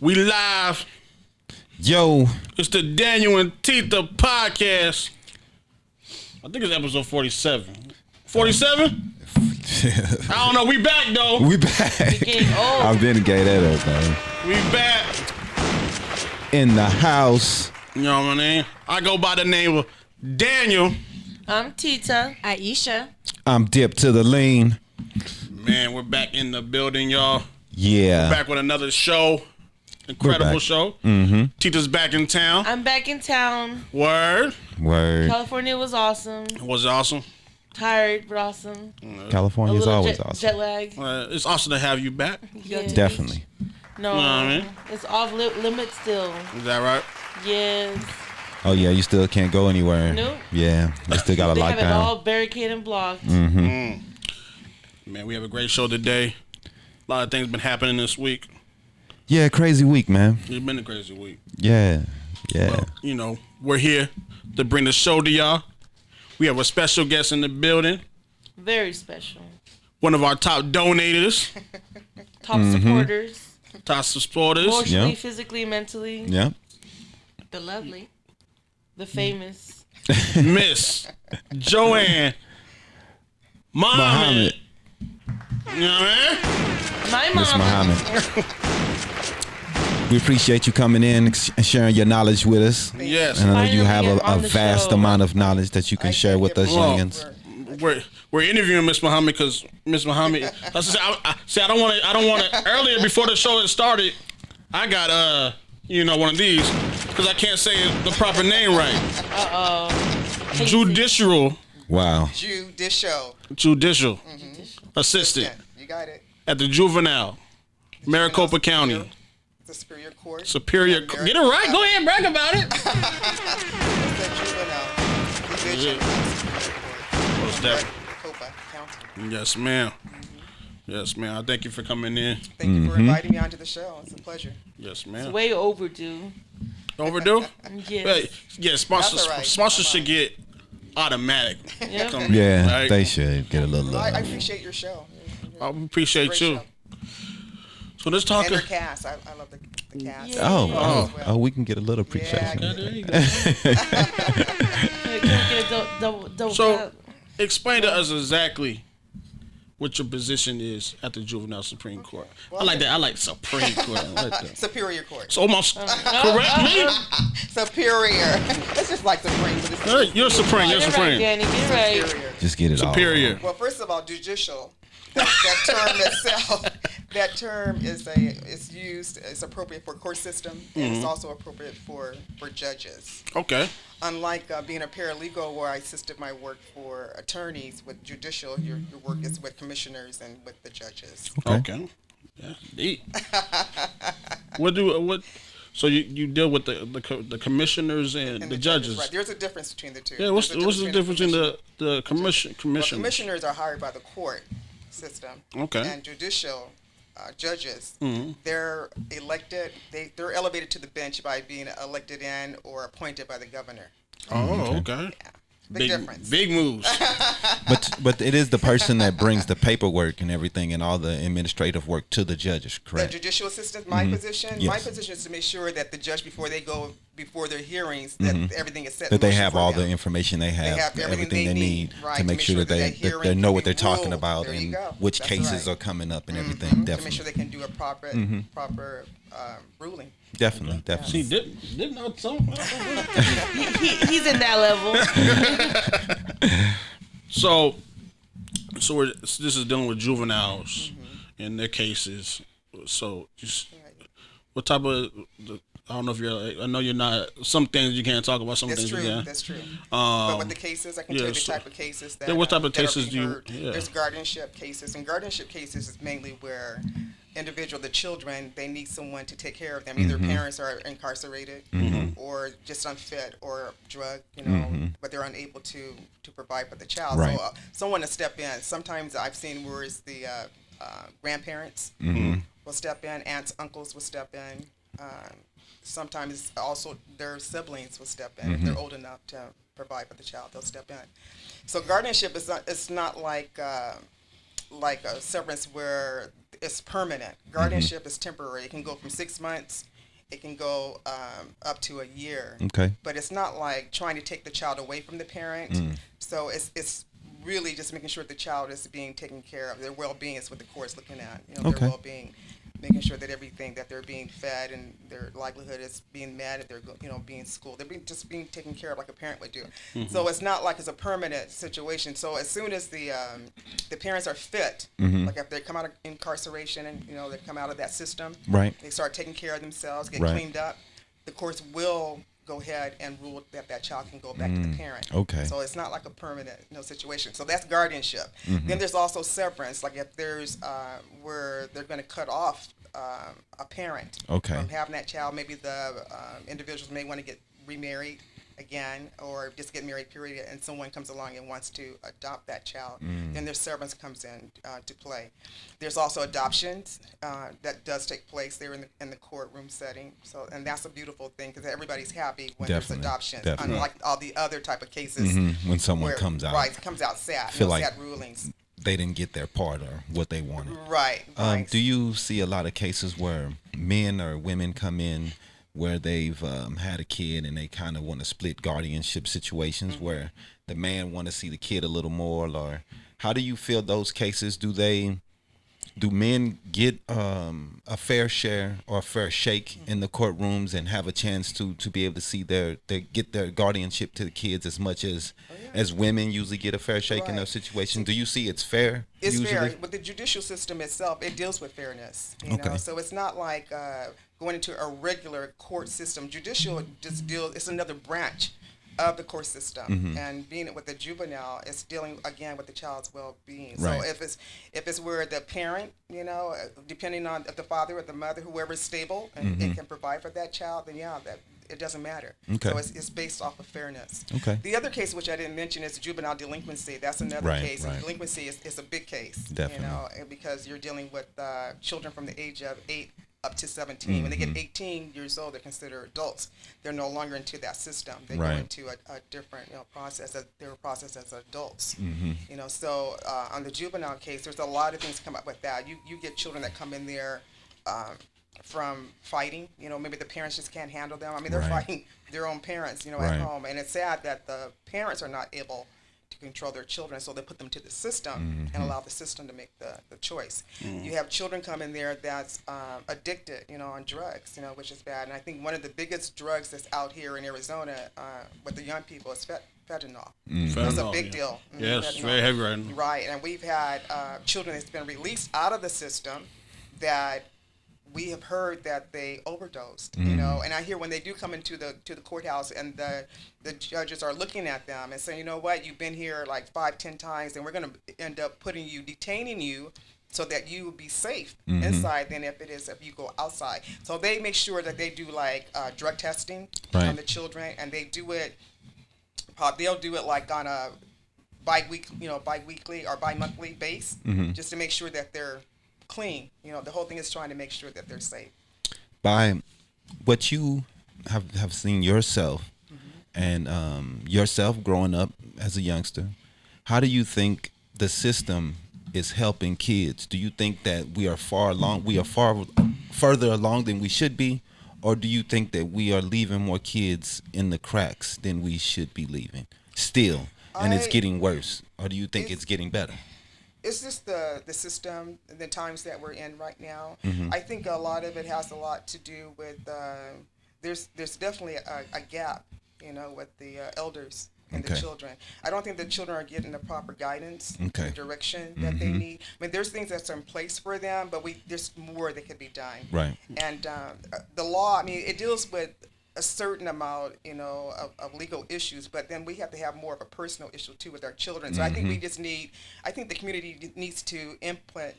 We live. Yo. It's the DanYo&Tita podcast. I think it's episode 47. 47? I don't know. We back, though. We back. I'm getting that up, man. We back. In the house. You know what I mean? I go by the name of Daniel. I'm Tita. Aisha. I'm Dip to the lean. Man, we're back in the building, y'all. Yeah. We're back with another show. Incredible show. Mm-hmm. Tita's back in town. I'm back in town. Word. California was awesome. It was awesome. Tired, but awesome. California is always awesome. Jet lag. It's awesome to have you back. Yeah. Definitely. No, you know what I mean? It's off limits still. Is that right? Yes. Oh, yeah, you still can't go anywhere. Nope. Yeah, they still got a lockdown. They have it all barricaded and blocked. Mm. Man, we have a great show today. A lot of things been happening this week. Yeah, crazy week, man. It's been a crazy week. Yeah. Well, you know, we're here to bring the show to y'all. We have a special guest in the building. Very special. One of our top donators. Top supporters. Top supporters. Emotionally, physically, mentally. Yeah. The lovely. The famous. Miss JoAnn Muhammad. You know what I mean? My Miss mama. Muhammad. We appreciate you coming in and sharing your knowledge with us. Yes. And I know you Finally have on a the vast show. amount of knowledge that you can share with us, Well, youngins. We're interviewing Miss Muhammad because Miss Muhammad. I don't want to. Earlier before the show had started, I got one of these because I can't say the proper name right. Judicial. Wow. Judicial assistant You got it. at the Juvenile, Maricopa County. The Superior Court. Superior. Get it right. Go ahead, brag about it. The Juvenile Division of What's Superior that? Court, Maricopa County. Yes, ma'am. Yes, ma'am. I thank you for coming in. Thank you for inviting me onto the show. It's a pleasure. Yes, It's ma'am. way overdue. Overdue? Yes. Yeah, sponsors That's all right. sponsors should get automatic. Yep. Come Yeah, right? they should get a little Well, I love. appreciate your show. I appreciate Great you. show. So let's talk. And your cast. I love the cast. Yeah. Oh, we can get a little appreciation. Yeah, There you go. Can we get a double So, clap? explain to us exactly what your position is at the Juvenile Supreme Court. I like that. I like Supreme Court. I like that. Superior Court. So almost correct me. Superior. It's just like Supreme. But it's You're Supreme. You're Get right, Supreme. Danny. Get right. Superior. Just get it Superior. Well, first of all, judicial. That term itself, that term is used, it's appropriate for court system, and it's also appropriate for judges. Okay. Unlike being a paralegal, where I assisted my work for attorneys, with judicial, your work is with commissioners and with the judges. Okay. Yeah. Neat. So you deal with the commissioners and the judges. Right. There's a difference between the two. Yeah. What's the difference between the Well, commissioners? commissioners are hired by the court system. Okay. And judicial judges, Mm-hmm. they're elected. They're elevated to the bench by being elected in or appointed by the governor. Oh, okay. Big difference. Big moves. But it is the person that brings the paperwork and everything and all the administrative work to the judges, The correct? judicial assistant, my position, Yes. my position is to make sure that the judge, before they go before their hearings, that everything is set. That in they motion have for all them. the information they have, everything they need right, to make sure that they hearing know can what they're be talking ruled. about There you and go. which That's cases right. are coming up and everything. To make Definitely. sure they can do a proper ruling. Definitely. See, didn't know something. He's in that level. So this is dealing with juveniles and their cases. So just what type of I don't know if you're. I know you're not. Some things you can't talk about. Some That's things true. you can. That's true. But with the cases, I can tell you the so- type of cases that. Yeah, what type of that are cases being do you- heard. yeah. There's guardianship cases, and guardianship cases is mainly where the children, they need someone to take care of them. Either parents are incarcerated, or just unfit, or drug, but they're unable to provide for the child. Right. So someone to step in. Sometimes I've seen where it's the grandparents will step in, aunts, uncles will step in. Sometimes also their siblings will step in if they're old enough to provide for the child. They'll step in. So guardianship is not. It's not like a severance where it's permanent. Guardianship is temporary. It can go from 6 months. It can go up to a year. Okay. But it's not like trying to take the child away from the parent. So it's really just making sure the child is being taken care of. Their well-being is what the court is looking at. Okay. Their well-being, making sure that everything that they're being fed and their livelihood is being met. If they're being schooled, they're just being taken care of like a parent would do. So it's not like it's a permanent situation. So as soon as the parents are fit, like if they come out of incarceration and they come out of that system, Right. they start taking care of themselves, get Right. cleaned up. The courts will go ahead and rule that child can go back to the parent. Okay. So it's not like a permanent situation. So that's guardianship. Then there's also severance, like if there's where they're going to cut off a parent Okay. from having that child. Maybe the individuals may want to get remarried again or just get married, period, and someone comes along and wants to adopt that child. Then their severance comes in to play. There's also adoptions that does take place there in the courtroom setting. So, and that's a beautiful thing because everybody's happy when there's Definitely. adoptions, Definitely. unlike all the other type of cases When someone where, comes out, right, comes out sad, feel like sad rulings. they didn't get their part or what they wanted. Right. Right. Do you see a lot of cases where men or women come in where they've had a kid and they kind of want to split guardianship situations where the man want to see the kid a little more, or how do you feel those cases? Do men get a fair share or a fair shake in the courtrooms and have a chance to be able to see get their guardianship to the kids as much as women usually get a fair shake in those situations? Do you see it's fair? It's usually? fair, but the judicial system itself, it deals with fairness. You Okay. know? So it's not like going into a regular court system. Judicial just deals, it's another branch of the court system. And being with the juvenile, it's dealing again with the child's well-being. Right. So if it's where the parent, depending on if the father or the mother, whoever is stable and can provide for that child, then that it doesn't matter. Okay. So it's based off of fairness. Okay. The other case, which I didn't mention, is juvenile delinquency. That's another Right, case. right. And delinquency is a big case. Definitely. Because you're dealing with children from the age of 8 up to 17. When they get 18 years old, they're considered adults. They're no longer into that system. They Right. go into a different process. They're processed as adults. So on the juvenile case, there's a lot of things come up with that. You get children that come in there from fighting. Maybe the parents just can't handle them. I mean, they're Right. fighting their own parents, Right. at home. And it's sad that the parents are not able to control their children, so they put them to the system and allow the system to make the choice. You have children come in there that's addicted, on drugs, which is bad. And I think one of the biggest drugs that's out here in Arizona with the young people is fentanyl. That's a big deal. Yes, it's Fentanyl. very heavy right now. Right, and we've had children that's been released out of the system that we have heard that they overdosed, and I hear when they do come into the courthouse and the judges are looking at them and saying, you know what, you've been here like 5-10 times and we're going to end up detaining you so that you will be safe inside than if you go outside. So they make sure that they do like drug testing Right. on the children, and they do it, they'll do it like on a bi-weekly or bi-monthly base, just to make sure that they're clean. The whole thing is trying to make sure that they're safe. By what you have seen yourself and yourself growing up as a youngster, how do you think the system is helping kids? Do you think that we are far further along than we should be, or do you think that we are leaving more kids in the cracks than we should be leaving still, and it's getting worse, or do you think it's getting better? It's just the system, the times that we're in right now. I think a lot of it has a lot to do with there's definitely a gap, with the elders and the children. I don't think the children are getting the proper guidance, and direction that they need. I mean, there's things that's in place for them, but there's more that could be done. Right. And the law, I mean, it deals with a certain amount, of legal issues, but then we have to have more of a personal issue too with our children. So I think I think the community needs to implement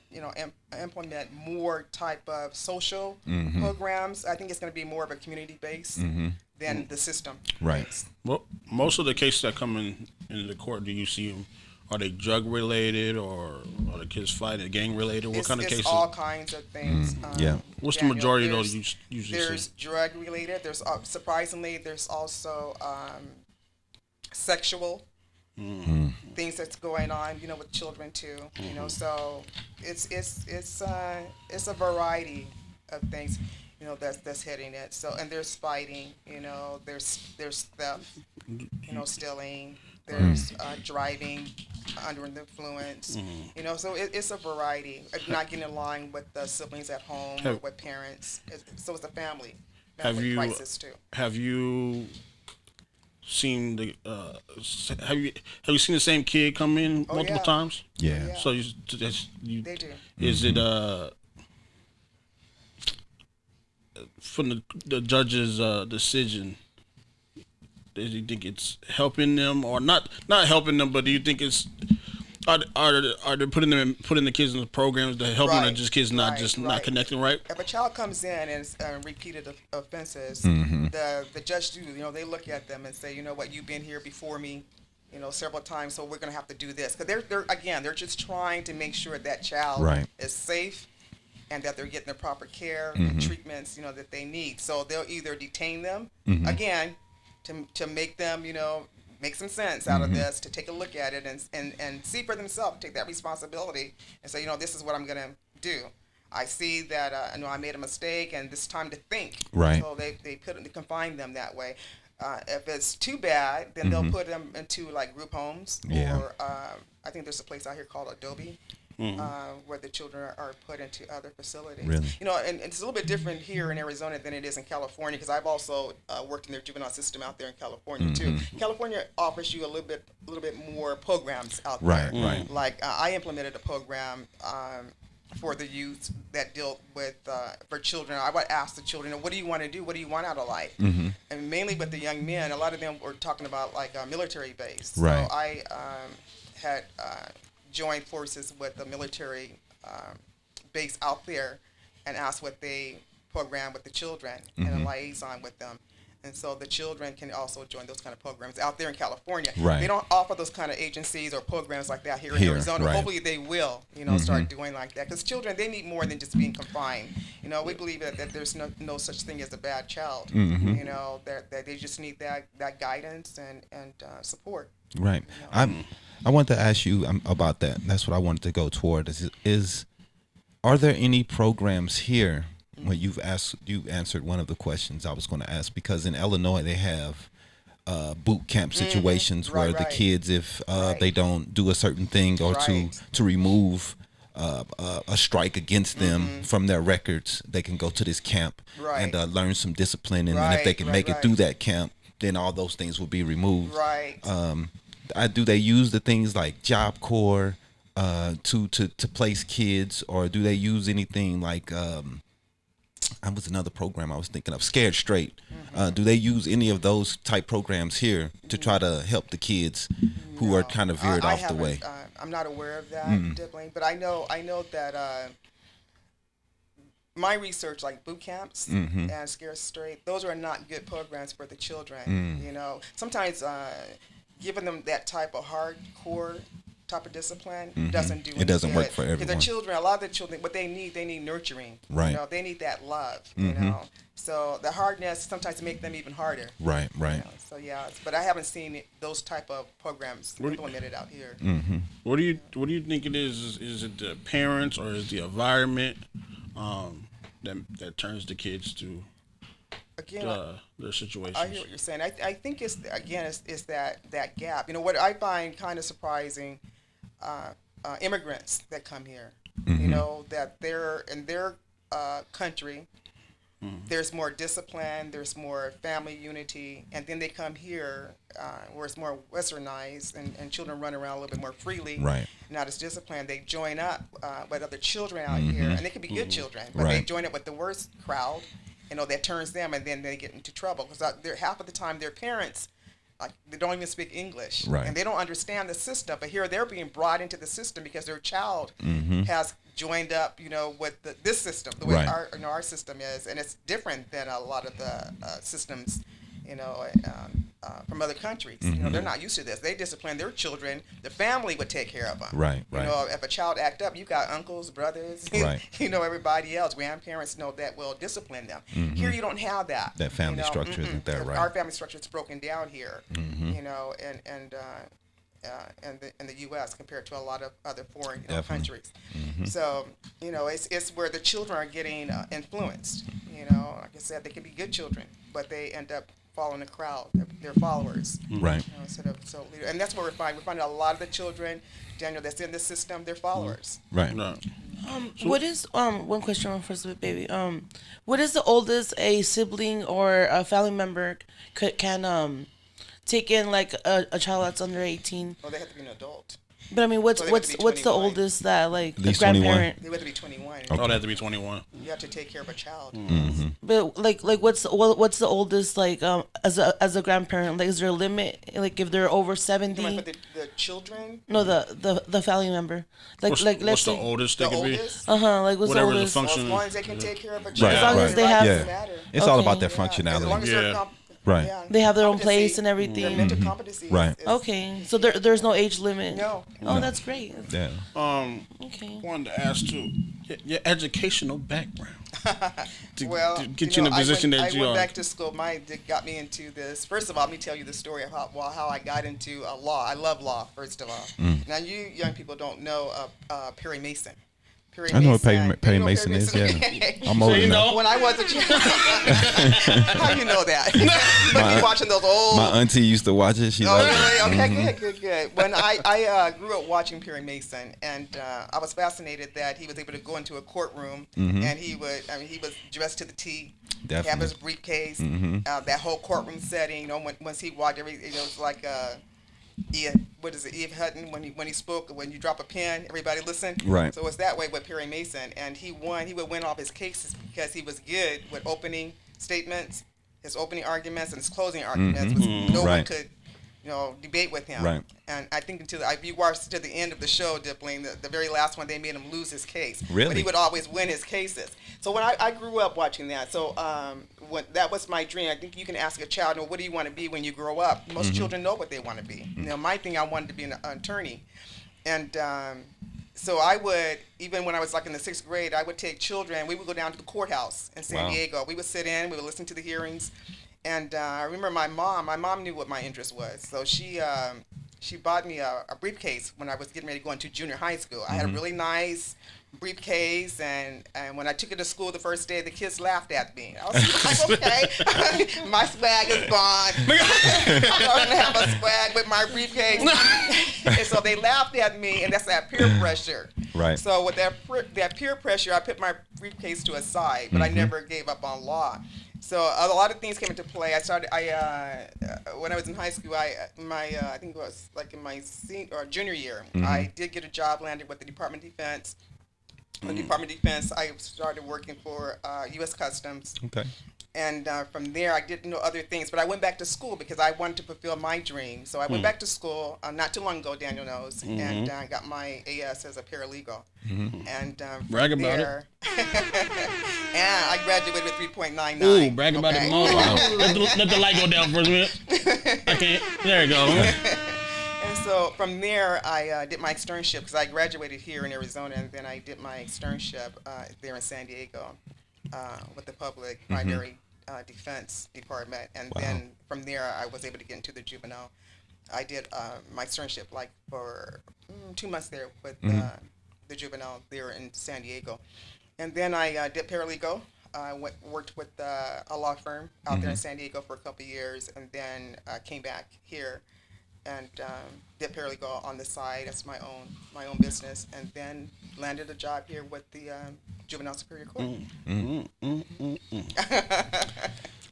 more type of social programs. I think it's going to be more of a community base than the system. Right. Well, most of the cases that come in the court, do you see them? Are they drug related, or are the kids fighting gang related? What kind of cases? It's all kinds of things. Yeah. What's the majority of those you usually There's see? drug related. There's surprisingly there's also sexual things that's going on, with children too. So it's a variety of things, that's hitting it. So, and there's fighting, there's theft, stealing, there's driving under the influence, so it's a variety. Not getting along with the siblings at home or with parents. So it's a family crisis too. Have you seen the have you seen the same kid come in multiple times? Yeah. So you They do. Is it from the judge's decision? Do you think it's helping them or not helping them? But do you think it's are they putting the kids in the programs that help them, or just kids not not connecting right? If a child comes in and it's repeated offenses, the judge they look at them and say, you know what, you've been here before me, several times, so we're going to have to do this. Because they're just trying to make sure that child is safe and that they're getting the proper care and treatments, that they need. So they'll either detain them again to make them, make some sense out of this, to take a look at it and see for themselves, take that responsibility and say, this is what I'm going to do. I see that I made a mistake and it's time to think. Right. So they confine them that way. If it's too bad, then they'll put them into like group homes or I think there's a place out here called Adobe. Where the children are put into other facilities. Really? And it's a little bit different here in Arizona than it is in California, because I've also worked in their juvenile system out there in California too. California offers you a little bit more programs out there. Right. Like I implemented a program for the youth that dealt with for children. I would ask the children, what do you want to do? What do you want out of life? And mainly with the young men, a lot of them were talking about like military base. Right. So I had joined forces with the military base out there and asked what they program with the children and a liaison with them. And so the children can also join those kind of programs out there in California. Right. They don't offer those kind of agencies or programs like that here in Arizona. Right. Hopefully they will, start doing like that. Because children, they need more than just being confined. We believe that there's no such thing as a bad child. That they just need that guidance and support. Right. I want to ask you about that. That's what I wanted to go toward. Are there any programs here? Well, you've answered one of the questions I was going to ask, because in Illinois they have boot camp situations where the kids, if they don't do a certain thing or to remove a strike against them from their records, they can go to this camp and learn some discipline, and if they can make it through that camp, then all those things will be removed. Right. Do they use the things like Job Corps to place kids, or do they use anything like I was another program I was thinking of, Scared Straight? Do they use any of those type programs here to try to help the kids who are kind of veered off the way? I'm not aware of that, definitely, but I know that my research, like boot camps and Scared Straight, those are not good programs for the children. Sometimes giving them that type of hardcore type of discipline doesn't do anything. It doesn't work for everyone. Because the children, a lot of the children, what they need nurturing. Right. They need that love. So the hardness sometimes make them even harder. Right. So but I haven't seen those type of programs implemented out here. What do you think it is? Is it the parents or is the environment that turns the kids to their situations? I hear what you're saying. I think it's that gap. What I find kind of surprising, immigrants that come here. That they're in their country. There's more discipline, there's more family unity, and then they come here where it's more westernized and children run around a little bit more freely, not as disciplined. They join up with other children out here, and they can be good children, but they join up with the worst crowd, that turns them, and then they get into trouble, because half of the time their parents, like, they don't even speak English, and they don't understand the system, but here they're being brought into the system because their child has joined up, with this system, the way our system is, and it's different than a lot of the systems, from other countries. They're not used to this. They discipline their children. The family would take care of them. Right. If a child act up, you got uncles, brothers, everybody else, grandparents that will discipline them. Here you don't have that. That family structure isn't there, right? Our family structure is broken down here. in the U.S. compared to a lot of other foreign Definitely. countries. So it's where the children are getting influenced. Like I said, they can be good children, but they end up following the crowd, their followers. Right. Instead of and that's what we're finding. We're finding a lot of the children, Daniel, that's in the system, they're followers. Right. No. What is one question first, baby? What is the oldest a sibling or a family member can take in like a child that's under 18? Well, they have to be an adult. But I mean, what's So they have to be the 21. oldest that like At the least 21? grandparent? They have to be 21. Oh, they have to be 21. You have to take care of a child. But like what's the oldest like as a grandparent? Like, is there a limit? Like, if they're over 70? You know, but the children, No, the family member. Like What's, let's what's the say oldest they the can be? oldest, like what's Whatever the the oldest? function. as long as they can take care of a child. Right. As long as right. they have- Yeah. Doesn't matter. It's all about Okay. their As long as functionality. they're Yeah. Right. They have their own competency, place and Their everything. mental competency. Right. Okay, so there's no age limit. No. Oh, No. that's great. Yeah. Okay. Wanted to ask too, your educational background to, Well, to get you in the I position went, that you I went are. back to school. That got me into this. First of all, let me tell you the story of how I got into law. I love law, first of all. Now, you young people don't know Perry Mason. I know what Perry You know Mason is. Yeah. Okay. I'm old you enough. know? When I was a child, how you know that? You must be watching those old. My auntie used to watch it. She Oh, loved it. really? Okay, good. When I grew up watching Perry Mason, and I was fascinated that he was able to go into a courtroom, and he was dressed to the T, have Definitely. his briefcase, that whole courtroom setting. Once he walked, it was like Eve Hutton when he spoke. When you drop a pen, everybody listen. Right. So it's that way with Perry Mason, and he won. He would win off his cases because he was good with opening statements, his opening arguments, and his closing arguments. No one Right. could, debate with him. Right. And I think if you watched to the end of the show, Dipling, the very last one, they made him lose his case. Really? But he would always win his cases. So when I grew up watching that, so that was my dream. I think you can ask a child, what do you want to be when you grow up? Most children know what they want to be. My thing, I wanted to be an attorney. And so I would, even when I was like in the 6th grade, I would take children. We would go down to the courthouse in San Wow. Diego. We would sit in, we would listen to the hearings. And I remember my mom knew what my interest was. So she bought me a briefcase when I was getting ready to go into junior high school. I had a really nice briefcase, and when I took it to school the first day, the kids laughed at me. I was like, okay, my swag is gone. I don't have a swag with my briefcase. And so they laughed at me, and that's that peer pressure. Right. So with that peer pressure, I put my briefcase to a side, but I never gave up on law. So a lot of things came into play. When I was in high school, I think it was like in my junior year, I did get a job landed with the Department of Defense. The Department of Defense, I started working for U.S. Customs. Okay. And from there, I didn't know other things, but I went back to school because I wanted to fulfill my dream. So I went back to school not too long ago, Daniel knows, and got my AS as a paralegal. And Brag from about it. there, and I graduated with 3.99. Ooh, brag about okay? it more. Let the light go down for a minute. I can't. There you go. And so from there, I did my externship because I graduated here in Arizona, and then I did my externship there in San Diego with the public primary defense department. And then from there, I was able to get into the juvenile. I did my externship like for 2 months there with the juvenile there in San Diego. And then I did paralegal. I worked with a law firm out there in San Diego for a couple of years, and then came back here and did paralegal on the side as my own business, and then landed a job here with the Juvenile Superior Court.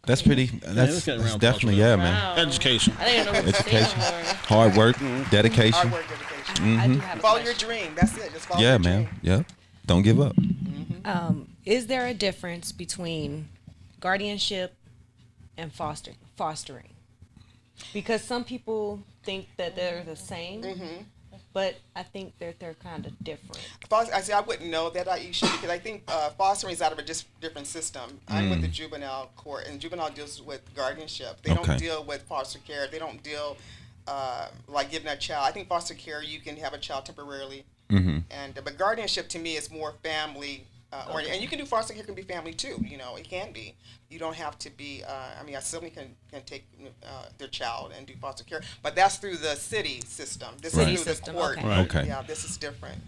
That's pretty. let's That's get around definitely, culture. man. Wow. Education. I didn't know what to say Education. anymore. Hard work, dedication. Hard work, dedication. I do have a Follow your question. dream. That's it. Just follow Yeah, your man. dream. Yeah. Don't give up. Is there a difference between guardianship and fostering? Because some people think that they're the same, but I think that they're kind of different. I wouldn't know that, Aisha, because I think fostering is out of a different system. I'm with the juvenile court, and juvenile deals with guardianship. They Okay. don't deal with foster care. They don't deal like giving a child. I think foster care, you can have a child temporarily, and but guardianship to me is more family and you can do foster care, can be family too. You know, it can be. You don't have to be. I mean, a sibling can take their child and do foster care, but that's through the city system. This is through System, the court. okay. Right. Okay. Yeah, this is different.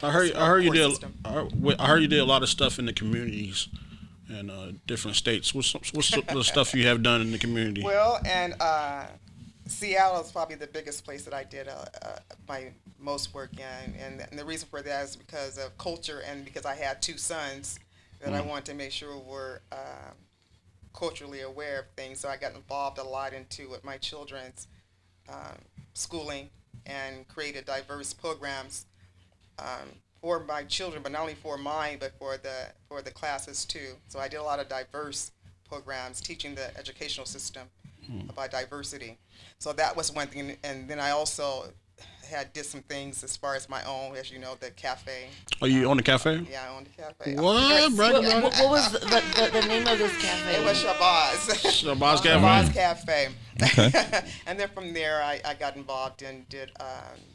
I heard you Court did. system. I heard you did a lot of stuff in the communities and different states. What's the stuff you have done in the community? Well, and Seattle is probably the biggest place that I did my most work in, and the reason for that is because of culture and because I had 2 sons that I wanted to make sure were culturally aware of things. So I got involved a lot into with my children's schooling and created diverse programs for my children, but not only for mine, but for the classes too. So I did a lot of diverse programs, teaching the educational system about diversity. So that was one thing, and then I also did some things as far as my own, as you know, the cafe. Are you on the cafe? Yeah, I owned the cafe. What? Brag about it. What was the name of this cafe? It was Shabazz. Shabazz Cafe. Shabazz Cafe. Okay. And then from there, I got involved and did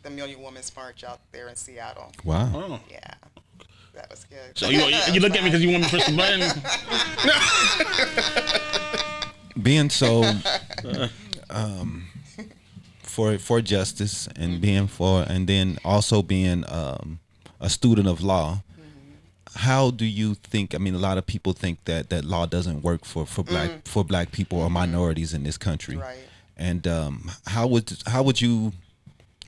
the Million Women's March out there in Seattle. Wow. Oh. Yeah, that was good. So you look at me because you want me to push the button? Being so for justice and and then also being a student of law, how do you think? I mean, a lot of people think that law doesn't work for black people or minorities in this country. Right. And how would you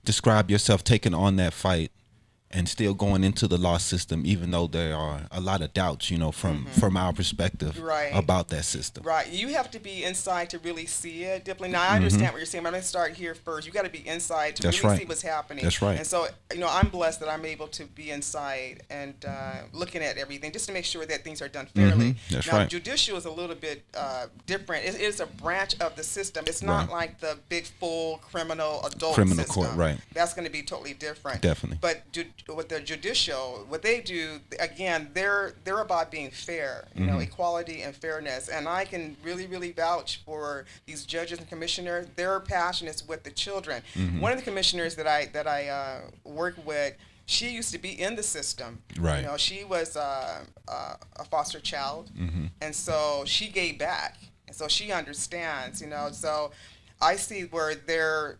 describe yourself taking on that fight and still going into the law system, even though there are a lot of doubts, from our perspective Right. about that system? Right. You have to be inside to really see it deeply. Now, I understand what you're saying, but I'm going to start here first. You got to be inside to That's really right. see what's happening. That's right. And so, I'm blessed that I'm able to be inside and looking at everything just to make sure that things are done fairly. That's now, right. judicial is a little bit different. It is a branch of the system. It's not Right. like the big, full criminal adult Criminal system. court, right. That's going to be totally different. Definitely. But with the judicial, what they do, again, they're about being fair, equality and fairness. And I can really, really vouch for these judges and commissioners. Their passion is with the children. One of the commissioners that I work with, she used to be in the system. Right. She was a foster child, and so she gave back, and so she understands. So I see where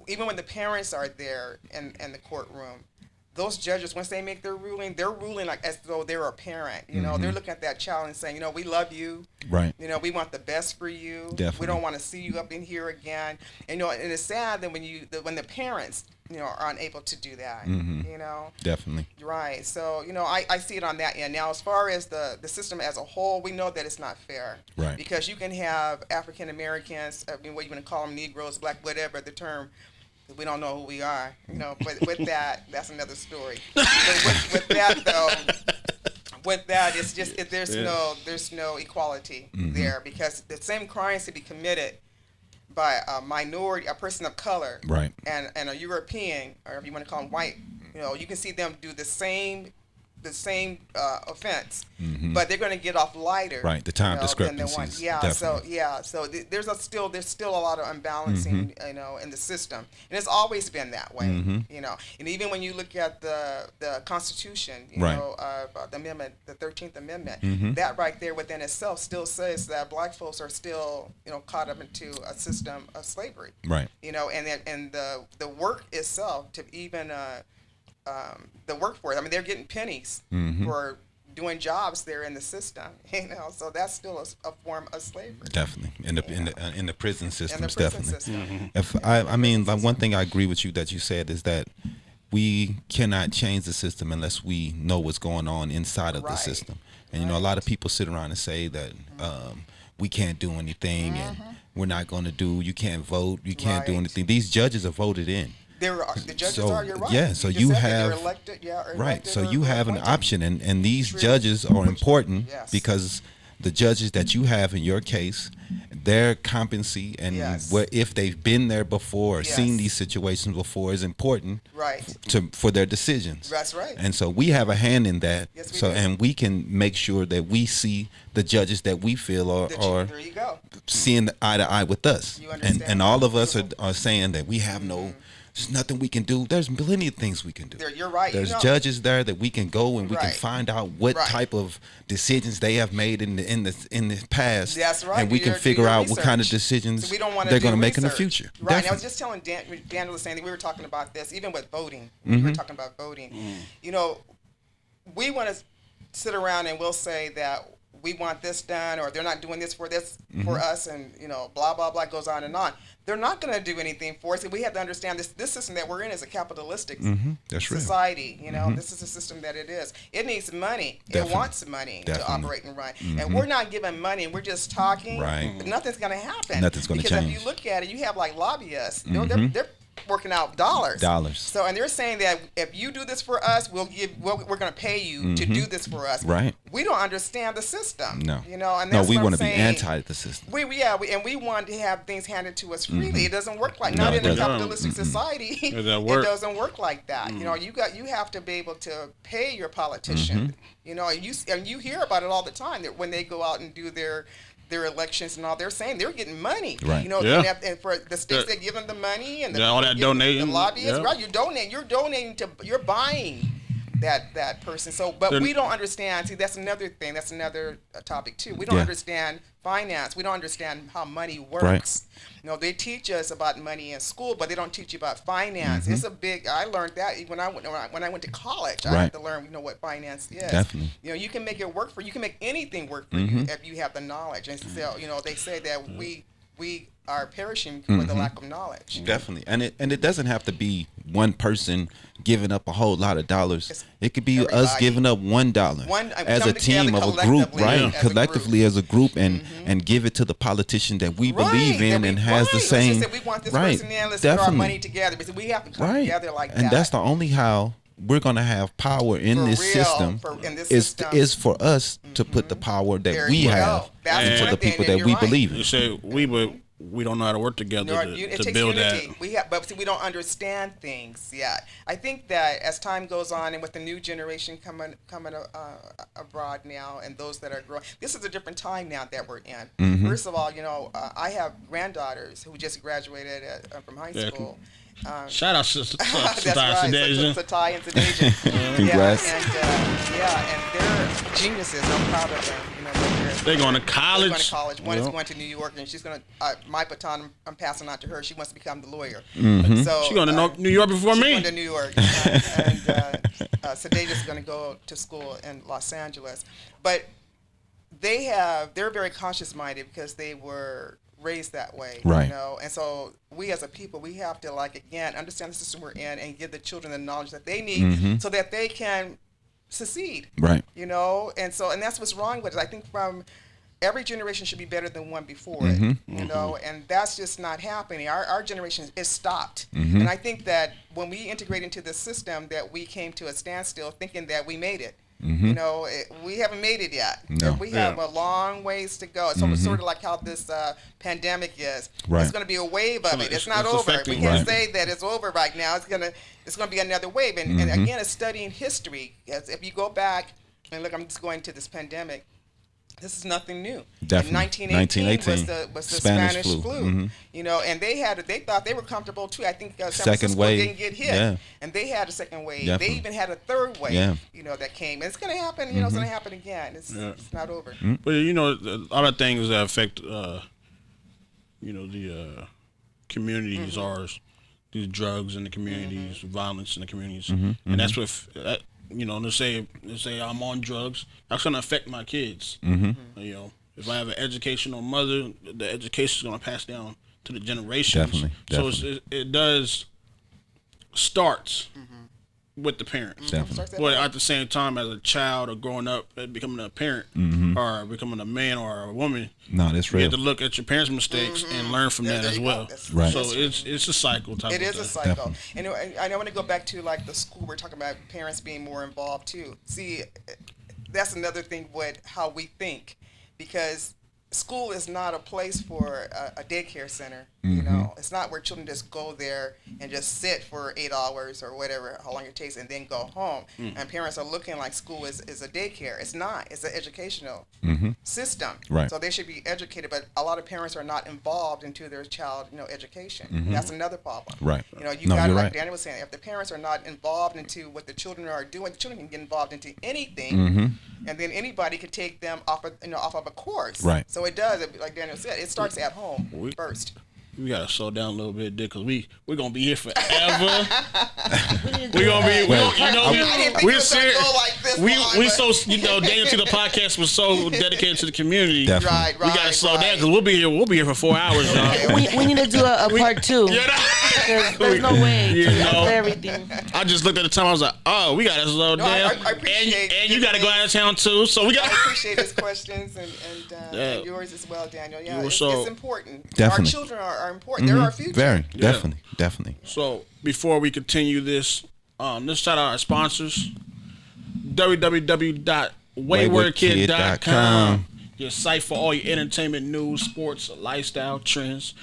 even when the parents are there in the courtroom, those judges, once they make their ruling like as though they're a parent. They're looking at that child and saying, we love you. Right. We want the best for you. Definitely. We don't want to see you up in here again. And it's sad that when the parents, are unable to do that. Definitely. Right. So, I see it on that end. Now, as far as the system as a whole, we know that it's not fair. Right. Because you can have African Americans, what you want to call them, Negroes, black, whatever the term. We don't know who we are, but with that, that's another story. But with that, though, it's just there's no equality there, because the same crimes to be committed by a minority, a person of color, Right. and a European, or if you want to call them white, you can see them do the same offense, but they're going to get off lighter. Right, the time than the one. discrepancies, Yeah. definitely. So there's still a lot of unbalancing, in the system, and it's always been that way. And even when you look at the Constitution, Right. Of the amendment, the 13th Amendment, that right there within itself still says that black folks are still caught up into a system of slavery. Right. And the work itself to even the workforce. I mean, they're getting pennies for doing jobs there in the system. So that's still a form of slavery. Definitely in the prison systems. prison Definitely. system. If I mean, like, one thing I agree with you that you said is that we cannot change the system unless we know what's going on inside of the Right. system. And a lot of people sit around and say that we can't do anything and we're not going to do. You can't vote. You can't do Right. anything. These judges are voted in. The judges So, are. You're right. yeah, so just you said that have- they're elected. Yeah, are Right. elected So or you have an appointed. option, and these True. judges are important Yes. because the judges that you have in your case, their competency and Yes. if they've been there before or seen Yes. these situations before is important Right. for their decisions. That's right. And so we have a hand in that. Yes, we so do. and we can make sure that we see the judges that we feel are There you go. seeing eye to eye with us. You understand. And all of us Beautiful. are saying that we have no there's nothing we can do. There's plenty of things we can do. You're right. There's judges there that we can go and we can Right. find out what Right. type of decisions they have made in the past. That's right. And we Do can your figure out what kind of research. decisions So we don't wanna they're do going to make in the research. future. Right. And I was Definitely. just telling Dan was saying that we were talking about this, even with voting. Mm-hmm. We were talking about voting. You know, we want to sit around and we'll say that we want this done, or they're not doing this for Mm-hmm. for us, and you know, blah blah blah goes on and on. They're not going to do anything for us. And we have to understand this system that we're in is a capitalistic That's real. society. You know, this is the system that it is. It needs money. Definitely. It wants money to Definitely. operate and run. And we're not giving money, and we're just talking. Right. Nothing's going to happen. Nothing's gonna because change. if you look at it, you have like lobbyists. They're working out dollars. Dollars. And they're saying that if you do this for us, we're going to pay you to do this for us. Right. We don't understand the system. No. You know, and No, that's we what want I'm to be saying. anti the system. We want to have things handed to us freely. It doesn't work like No, not it in a doesn't. capitalistic society. It doesn't It work. doesn't work like that. You know, you have to be able to pay your politician. You know, and you hear about it all the time that when they go out and do their elections and all, they're saying they're getting money. Right. You know, Yeah. and for the states that give them the money and the, Yeah, all that give them donating, the lobbyists, yeah. right? You're donating to, you're buying that person. So, but Then- we don't understand. See, that's another thing. That's another topic too. We don't Yeah. understand finance. We don't understand how money works. Right. You know, they teach us about money in school, but they don't teach you about finance. Mm-hmm. It's a big. I learned that when I went to college. I Right. had to learn, you know, what finance is. Definitely. You know, you can make it work for you. Can make anything work for you if you have the knowledge. And so, you know, they say that we are perishing for the lack of knowledge. Definitely, and it doesn't have to be one person giving up a whole lot of dollars. It's It could be us everybody. giving up $1 One- as a coming team together of a group, collectively, right? as a group. Collectively as a group, and give it to the politician that we believe in and has the Let's same. just say we want this right, person in. Let's put our definitely, money together. Because we have to come right, together like that. and that's the only how we're gonna have power in For this real, system. in this is system. is for us to put the power that There we you go. have That's into one the thing, people and that you're we right. believe in. You say we don't know how to work together It to takes build unity. that. But see, we don't understand things yet. I think that as time goes on, and with the new generation coming abroad now, and those that are growing, this is a different time now that we're in. Mm-hmm. First of all, you know, I have granddaughters who just graduated from high Yeah. school. Shout out to That's right, Sadasia. Satai and Sadasia. Congrats. And they're geniuses. I'm proud of them. You know, They're going to they're college. going to college. One is Yeah. going to New York, and she's going to. My baton, I'm passing on to her. She wants to become the lawyer. Mm-hmm. So She going to New York before she's me. going to New York, and Sadasia's going to go to school in Los Angeles. But they're very conscious minded because they were raised that way, Right. you know. And so we as a people, we have to understand the system we're in and give the children the knowledge that they need so that they can succeed. Right. You know, and that's what's wrong with it. I think from every generation should be better than one before it, you know, and that's just not happening. Our generation is stopped. And I think that when we integrate into the system that we came to a standstill thinking that we made it. You know, we haven't made it yet. No. We have a long ways to go. So it's sort of like how this pandemic is. Right. It's going to be a wave of it. It's not it's over. We affecting- can't Right. say that it's over right now. It's going to be another wave. And again, it's studying history. If you go back and look, I'm just going to this pandemic. This is nothing new. Definitely. In 1918 was the Spanish flu. Mhm. You know, and they thought they were comfortable too. I think San Second Francisco wave. didn't get hit, Yeah. and they had a second wave. Definitely. They even had a third wave. Yeah. You know, that came. And it's going to happen. You know, it's going to happen again. It's not over. But you know, a lot of things that affect, you know, the communities are these drugs in the communities, violence in the communities, and that's what you know. Let's say I'm on drugs. That's gonna affect my kids. You know, if I have an educational mother, the education is gonna pass down to the generations. Definitely. So it does starts with the parents. Definitely. But at the same time, as a child or growing up, becoming a parent or becoming a man or a woman, No, that's you real. have to look at your parents' mistakes and learn from that There as you well. go. That's- Right. So that's it's a cycle type It of is a thing. cycle. And I want to go back to like the school. We're talking about parents being more involved too. See, that's another thing with how we think, because school is not a place for a daycare center. You know, it's not where children just go there and just sit for 8 hours or whatever, how long it takes, and then go home. And parents are looking like school is a daycare. It's not. It's an educational system. Right. So they should be educated, but a lot of parents are not involved into their child, education. That's another problem. Right. You know, you No, got you're like right. Daniel was saying, if the parents are not involved into what the children are doing, the children can get involved into anything, and then anybody could take them off of a course. Right. So it does, like Daniel said, it starts at home first. We gotta slow down a little bit, Dick, cause we're gonna be here forever. We're We're gonna be, I didn't think we're it was gonna serious. go like this We long, so DanYo&Tita podcast was so dedicated to the community. Definitely. Right, We gotta right, slow down right. because we'll be here for 4 hours, y'all. We need to do a part 2. Yeah, Because there's no way You to know. answer everything. I just looked at the time. I was like, oh, we gotta slow No, down. I appreciate and you gotta go out of town too. So we I got. appreciate his questions and Yeah. yours as well, Daniel. Yeah, You were it's so- important. Definitely. Our children are important. They're our future. Very, definitely. So before we continue this, let's shout out our sponsors. www.waywardkid.com, your site for all your entertainment news, sports, lifestyle trends.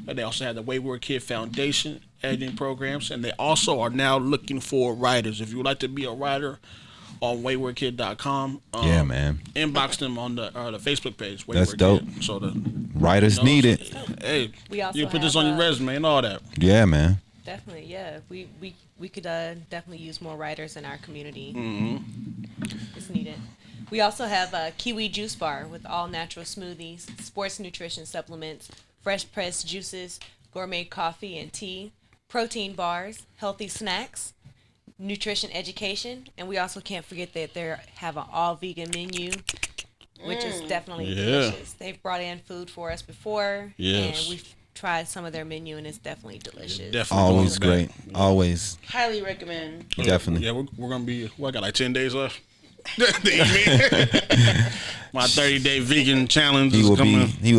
And they also have the Wayward Kid Foundation editing programs, and they also are now looking for writers. If you would like to be a writer, on waywardkid.com, Yeah, man. inbox them on the Facebook page. That's Wayward dope. Kid. So the Writers need it. Hey, We also you can put this have, on your resume and all that. Yeah, man. Definitely, yeah. We could definitely use more writers in our community. It's needed. We also have a Kiwi Juice Bar with all natural smoothies, sports nutrition supplements, fresh pressed juices, gourmet coffee and tea, protein bars, healthy snacks, nutrition education, and we also can't forget that they have an all vegan menu, which is definitely delicious. They've brought in food for us before, Yes. and we've tried some of their menu, and it's definitely delicious. Definitely Always going back. great. Always. Highly recommend. Definitely. Yeah, we're gonna be. I got like 10 days left. My 30-day vegan challenge He is will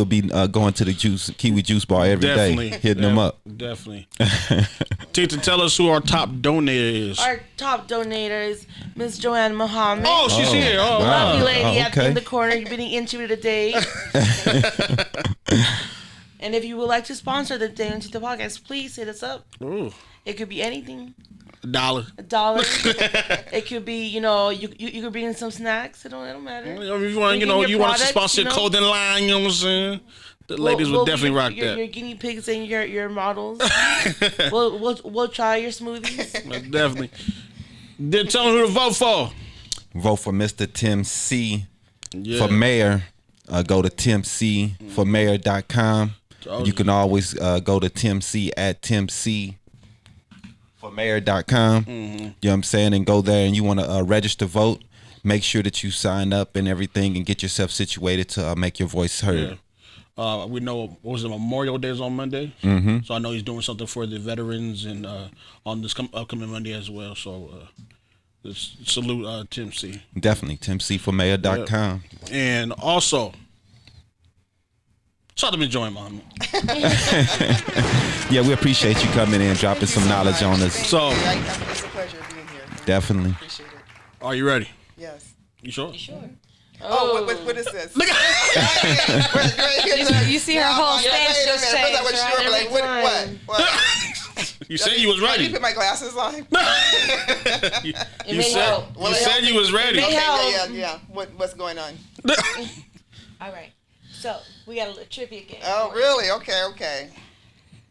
be coming. going to the Kiwi Juice Bar every day, hitting them up. Definitely. Tita, tell us who our top donator is. Our top donor is Miss JoAnn Muhammad. Oh, she's here. Oh, wow. Lovely lady okay. in the corner being interviewed today. And if you would like to sponsor the DanYo&Tita podcast, please hit us up. Ooh, It could be anything. $1. $1. It could be, you could bring in some snacks. It don't matter. If you want, Bring in your you want to products, sponsor your clothing line, you know what I'm saying? The ladies We'll would be definitely rock your that. guinea pigs and your models. we'll try your smoothies. Definitely. Then tell them who to vote for. Vote for Mr. Tim C. Yeah. for mayor. Go to timcformayor.com. You can always go to timc@timcformayor.com. You know what I'm saying? And go there and you want to register vote. Make sure that you sign up and everything and get yourself situated to make your voice heard. Yeah. We know, what was it, Memorial Day is on Monday? So I know he's doing something for the veterans and on this upcoming Monday as well. So let's salute Tim C. Definitely. timcformayor.com. And also, shout out to Ms. JoAnn, Mom. Yeah, we appreciate you coming in, dropping some knowledge on us. So, It's a pleasure being here. Definitely. Appreciate it. are you ready? Yes. You sure? Oh, what is this? Look at You see her whole stance just change, right? Like, what? You said you was Let me ready. put my glasses on. You may said help. you said you was ready. may help. Yeah. What's going on? All right. So we got a little trivia game. Oh, really? Okay.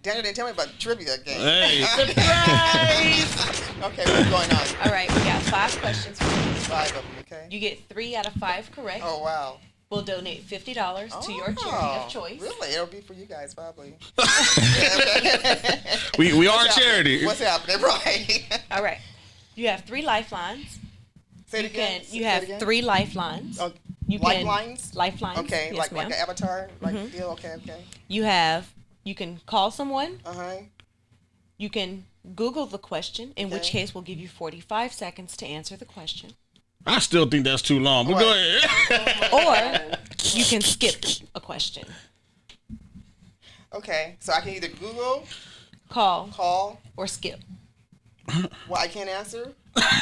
Daniel didn't tell me about the trivia game. Hey, Surprise! Okay, what's going on? All right. We got 5 questions for you. 5 of them, okay? You get 3 out of 5 correct. Oh, wow. We'll donate $50 to your charity of choice. Really? It'll be for you guys, probably. we are a charity. What's happening? Right. All right. You have 3 lifelines. Say it again. You have 3 lifelines. Oh, You can lifelines? Lifelines. Okay, Yes, like ma'am. an avatar? Like deal? Okay. You can call someone. Uh-huh. You can Google the question, in which Okay. case we'll give you 45 seconds to answer the question. I still think that's too long. But go ahead. Or you can skip a question. Okay, so I can either Google, Call call. or skip. Well, I can't answer.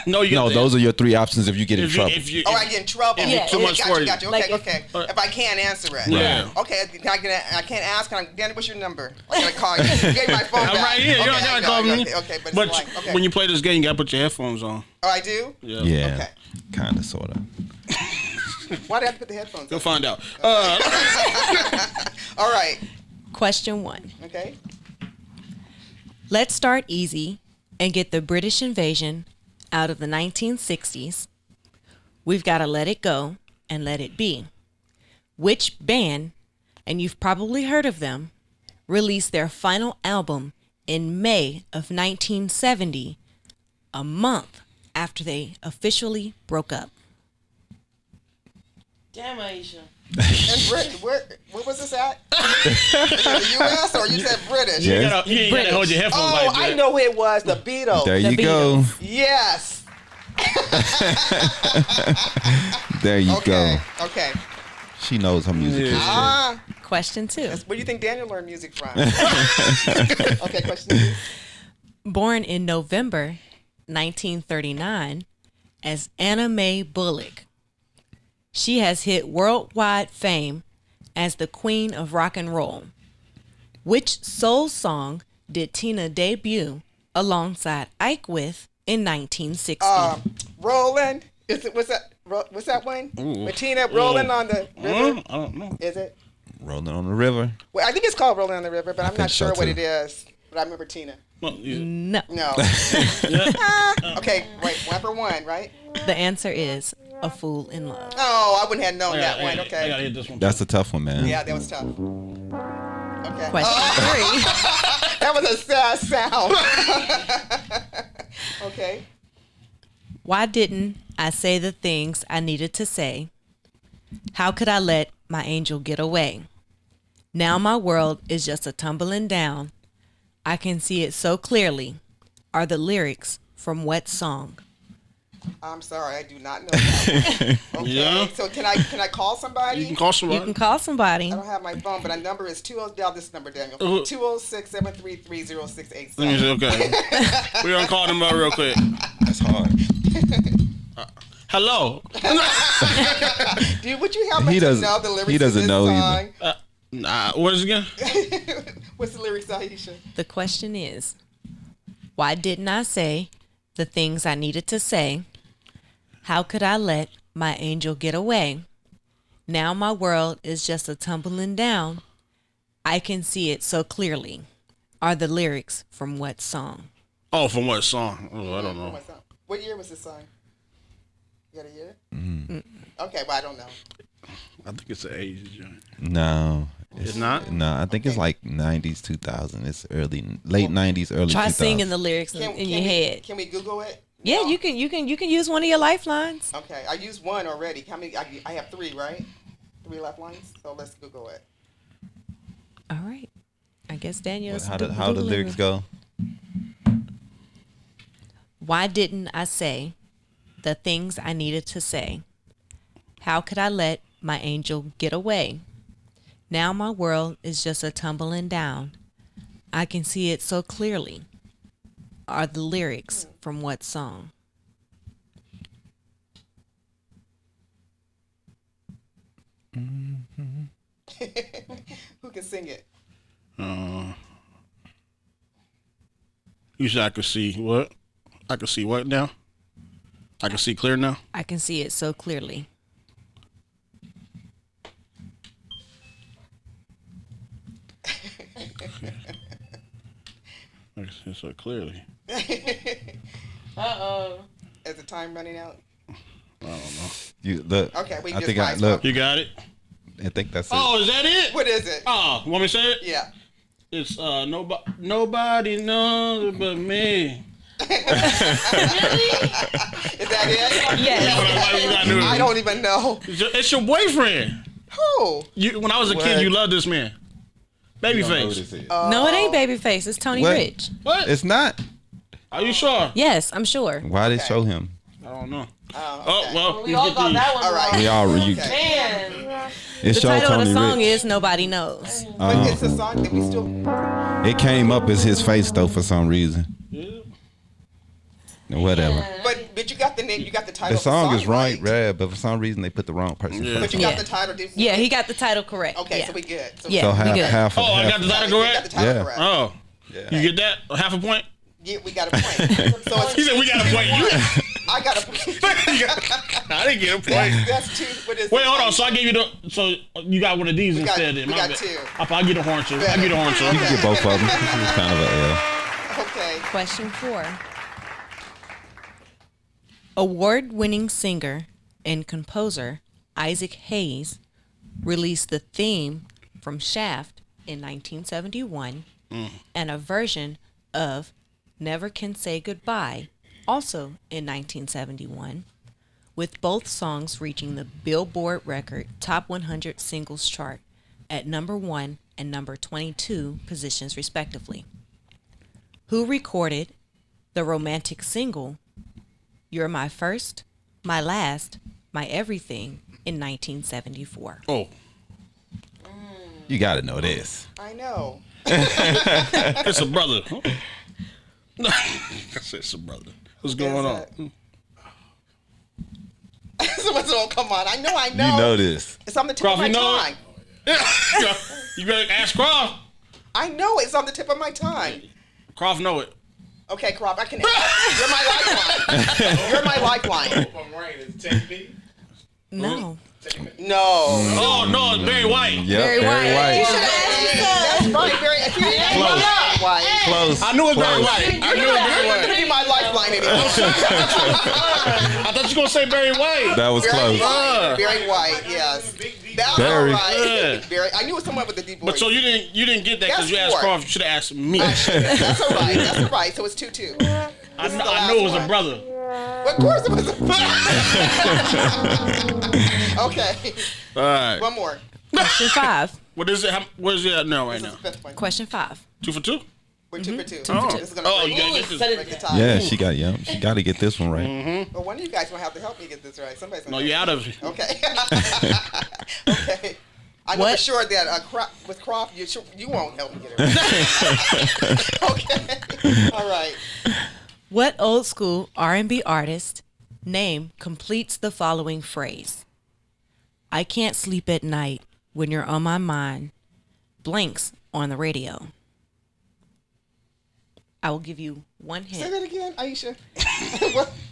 No, you No, get those are your 3 options if you get in if trouble. I get in trouble. if Yeah, too much got for you, you. got you. Like Okay. If I can't answer it. Yeah. Okay, I can't ask. Danny, what's your number? I gotta call you. You gave my phone I'm back. right here. You Okay, don't gotta I call got me. it. Okay, but But it's like, okay. when you play this game, you gotta put your headphones on. Oh, I do? Yeah. Yeah, Okay. kind of, sort of. Why do I have to put the headphones You'll on? find out. All right. Question 1. Okay. Let's start easy and get the British invasion out of the 1960s. We've got to let it go and let it be. Which band, and you've probably heard of them, released their final album in May of 1970, a month after they officially broke up? Damn, Aisha. And where was this at? Is it the U.S. or you said British? Yeah. You ain't gotta hold your headphones Oh, like that. I know who it was. The Beatles. There The you go. Yes. There you Okay. go. Okay. She knows her music. Ah. Question 2. Where do you think Daniel learned music from? Okay, question 2. Born in November 1939 as Anna Mae Bullock, she has hit worldwide fame as the Queen of Rock and Roll. Which soul song did Tina debut alongside Ike with in 1960? Roland. What's that one? With Tina rolling on the river? I don't know. Is it? Rolling on the river. Well, I think it's called Rolling on the River, but I'm think not so, sure what too. it is. But I remember Tina. Well, yeah. No. No. Okay, wait, 1 for 1, right? The answer is A Fool in Love. Oh, I wouldn't have known that one. I gotta Okay. hit this one. That's a tough one, man. Yeah, that was tough. Okay. Question 3. That was a sad sound. Okay. Why didn't I say the things I needed to say? How could I let my angel get away? Now my world is just a tumbling down. I can see it so clearly. Are the lyrics from what song? I'm sorry, I do not know that. Okay. Yeah. So can I call somebody? You can call somebody. You can call somebody. I don't have my phone, but our number is 20. Dial this number, Daniel. Uh-huh. 206-733-0687. Let me see, okay. We're gonna call them up real quick. That's hard. Hello. Dude, would you help me He to doesn't- know the lyrics he doesn't to this know song? either. What is it again? What's the lyrics, Aisha? The question is, why didn't I say the things I needed to say? How could I let my angel get away? Now my world is just a tumbling down. I can see it so clearly. Are the lyrics from what song? Oh, from what song? Oh, I don't know. What's up? What year was this song? You got a year? Okay, well, I don't know. I think it's an 80s joint. No. It's not? No, I think it's like 90s, 2000. It's late 90s, early 2000s. Try singing the lyrics in your head. Can we Google it? Yeah, No? you can use one of your lifelines. Okay, I used one already. How many? I have 3, right? 3 lifelines. So let's Google it. All right. I guess Daniel's How the lyrics go? Why didn't I say the things I needed to say? How could I let my angel get away? Now my world is just a tumbling down. I can see it so clearly. Are the lyrics from what song? Who can sing it? You said I could see what? I could see what now? I can see clear now? I can see it so clearly. I can see so clearly. Uh-oh. Is the time running out? You look. Okay, we I just think might as look. You got it? I think that's it. Oh, is that it? What is it? Oh, want me to say it? Yeah. It's nobody knows but me. Is that it? Yes. I don't even know. It's your boyfriend. Who? When I was a kid, What? you loved this man. Babyface. No, it ain't Babyface. It's Tony What? Rich. What? It's not. Are you sure? Yes, I'm sure. Why did Okay. show him? I don't know. Oh, Oh, okay. well, We you all get got these. that one All right. wrong. We all you. Man. It The showed title of Tony the song Rich. is Nobody Knows. But it's a song that we still. It came up as his face though for some reason. Yeah. Whatever. But you got the name. You got the title. The song is right, right? yeah, but for some reason they put the wrong person. Yeah. But you got the title. Yeah, he got the title correct. Okay, yeah. so we good. So Yeah. So we good. half. Oh, I got the title we got the correct. title Yeah. correct. Oh, Yeah. you get that? Half a point? Yeah, we got a point. So it's He said we got a point. You, I got a point. I didn't get a point. That's two. What is Wait, it? hold on. So I gave you the. So you got one of these got- instead. we then. My got bad. two. I'll get the horn too. I get the horn too. You can get both of them. It's kind of a L. Okay. Question 4. Award-winning singer and composer Isaac Hayes released the theme from Shaft in 1971 and a version of Never Can Say Goodbye also in 1971, with both songs reaching the Billboard record Top 100 Singles chart at number 1 and number 22 positions respectively. Who recorded the romantic single You're My First, My Last, My Everything in 1974? Oh, You got to know this. I know. it's a brother. It's a brother. What's going on? So come on. I know. You know this. It's on the tip Croft, of my you know tongue. it? You better ask Croft. I know it's on the tip of my tongue. Croft know it. Okay, Croft, I can. You're my lifeline. You're my lifeline. No. No. Oh no, it's Barry White. Yep, Barry White. That's right, Barry. If you didn't Close. White. Close. I knew it was Barry Close. White. I knew it was Barry You're White. gonna be my lifeline anymore. I thought you were gonna say Barry White. That was Barry close. White. Barry White. Yes. That's Barry. all right. Yeah. Barry. I knew it was someone with a deep voice. But so you didn't get that because That's you asked four. Croft. You should have asked me. That's all right. That's all right. So it's 2-2. I knew it was a brother. Of course it was. Okay. All right. One more. Question 5. What is it? What is it at now right This is now? the fifth one. Question 5. 2 for 2? We're 2 for 2. Oh. This is gonna Oh, break, you gotta get this. break the tie. Yeah, she got to get this one right. Well, one of you guys gonna have to help me get this right. Somebody's gonna No, you're out of it. Okay. Okay. I know for sure that with Croft, you won't help me get it right. Okay. All right. What old school R&B artist name completes the following phrase? I can't sleep at night when you're on my mind. Blinks on the radio. I will give you one Say hint. that again, Aisha.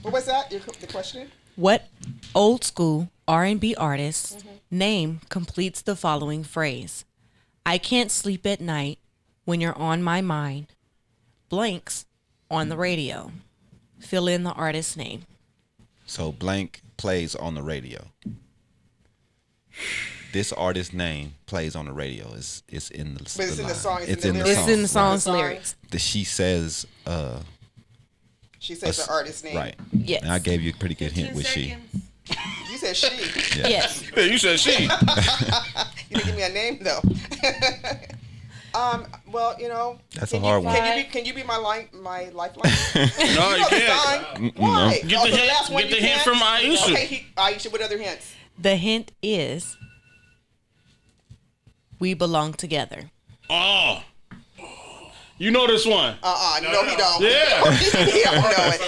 What was that? The question? What old school R&B artist name completes the following phrase? I can't sleep at night when you're on my mind. Blanks on the radio. Fill in the artist's name. So blank plays on the radio. This artist's name plays on the radio. It's in the. But it's in the line. song. It's in the lyrics. It's in the song. song's lyrics. She says. She says the artist's name. Right. Yes. And I gave you a pretty good hint with she. You said she. Yeah. Yes. Yeah, you said she. You didn't give me a name though. Well, you know. That's a hard one. Can you be my lifeline? No, you know the can't. song. Why? Get the hint- last one get the you hint can't? from Aisha. Okay, Aisha. What other hints? The hint is We Belong Together. Oh. You know this one. No, he don't. Yeah. He don't know it.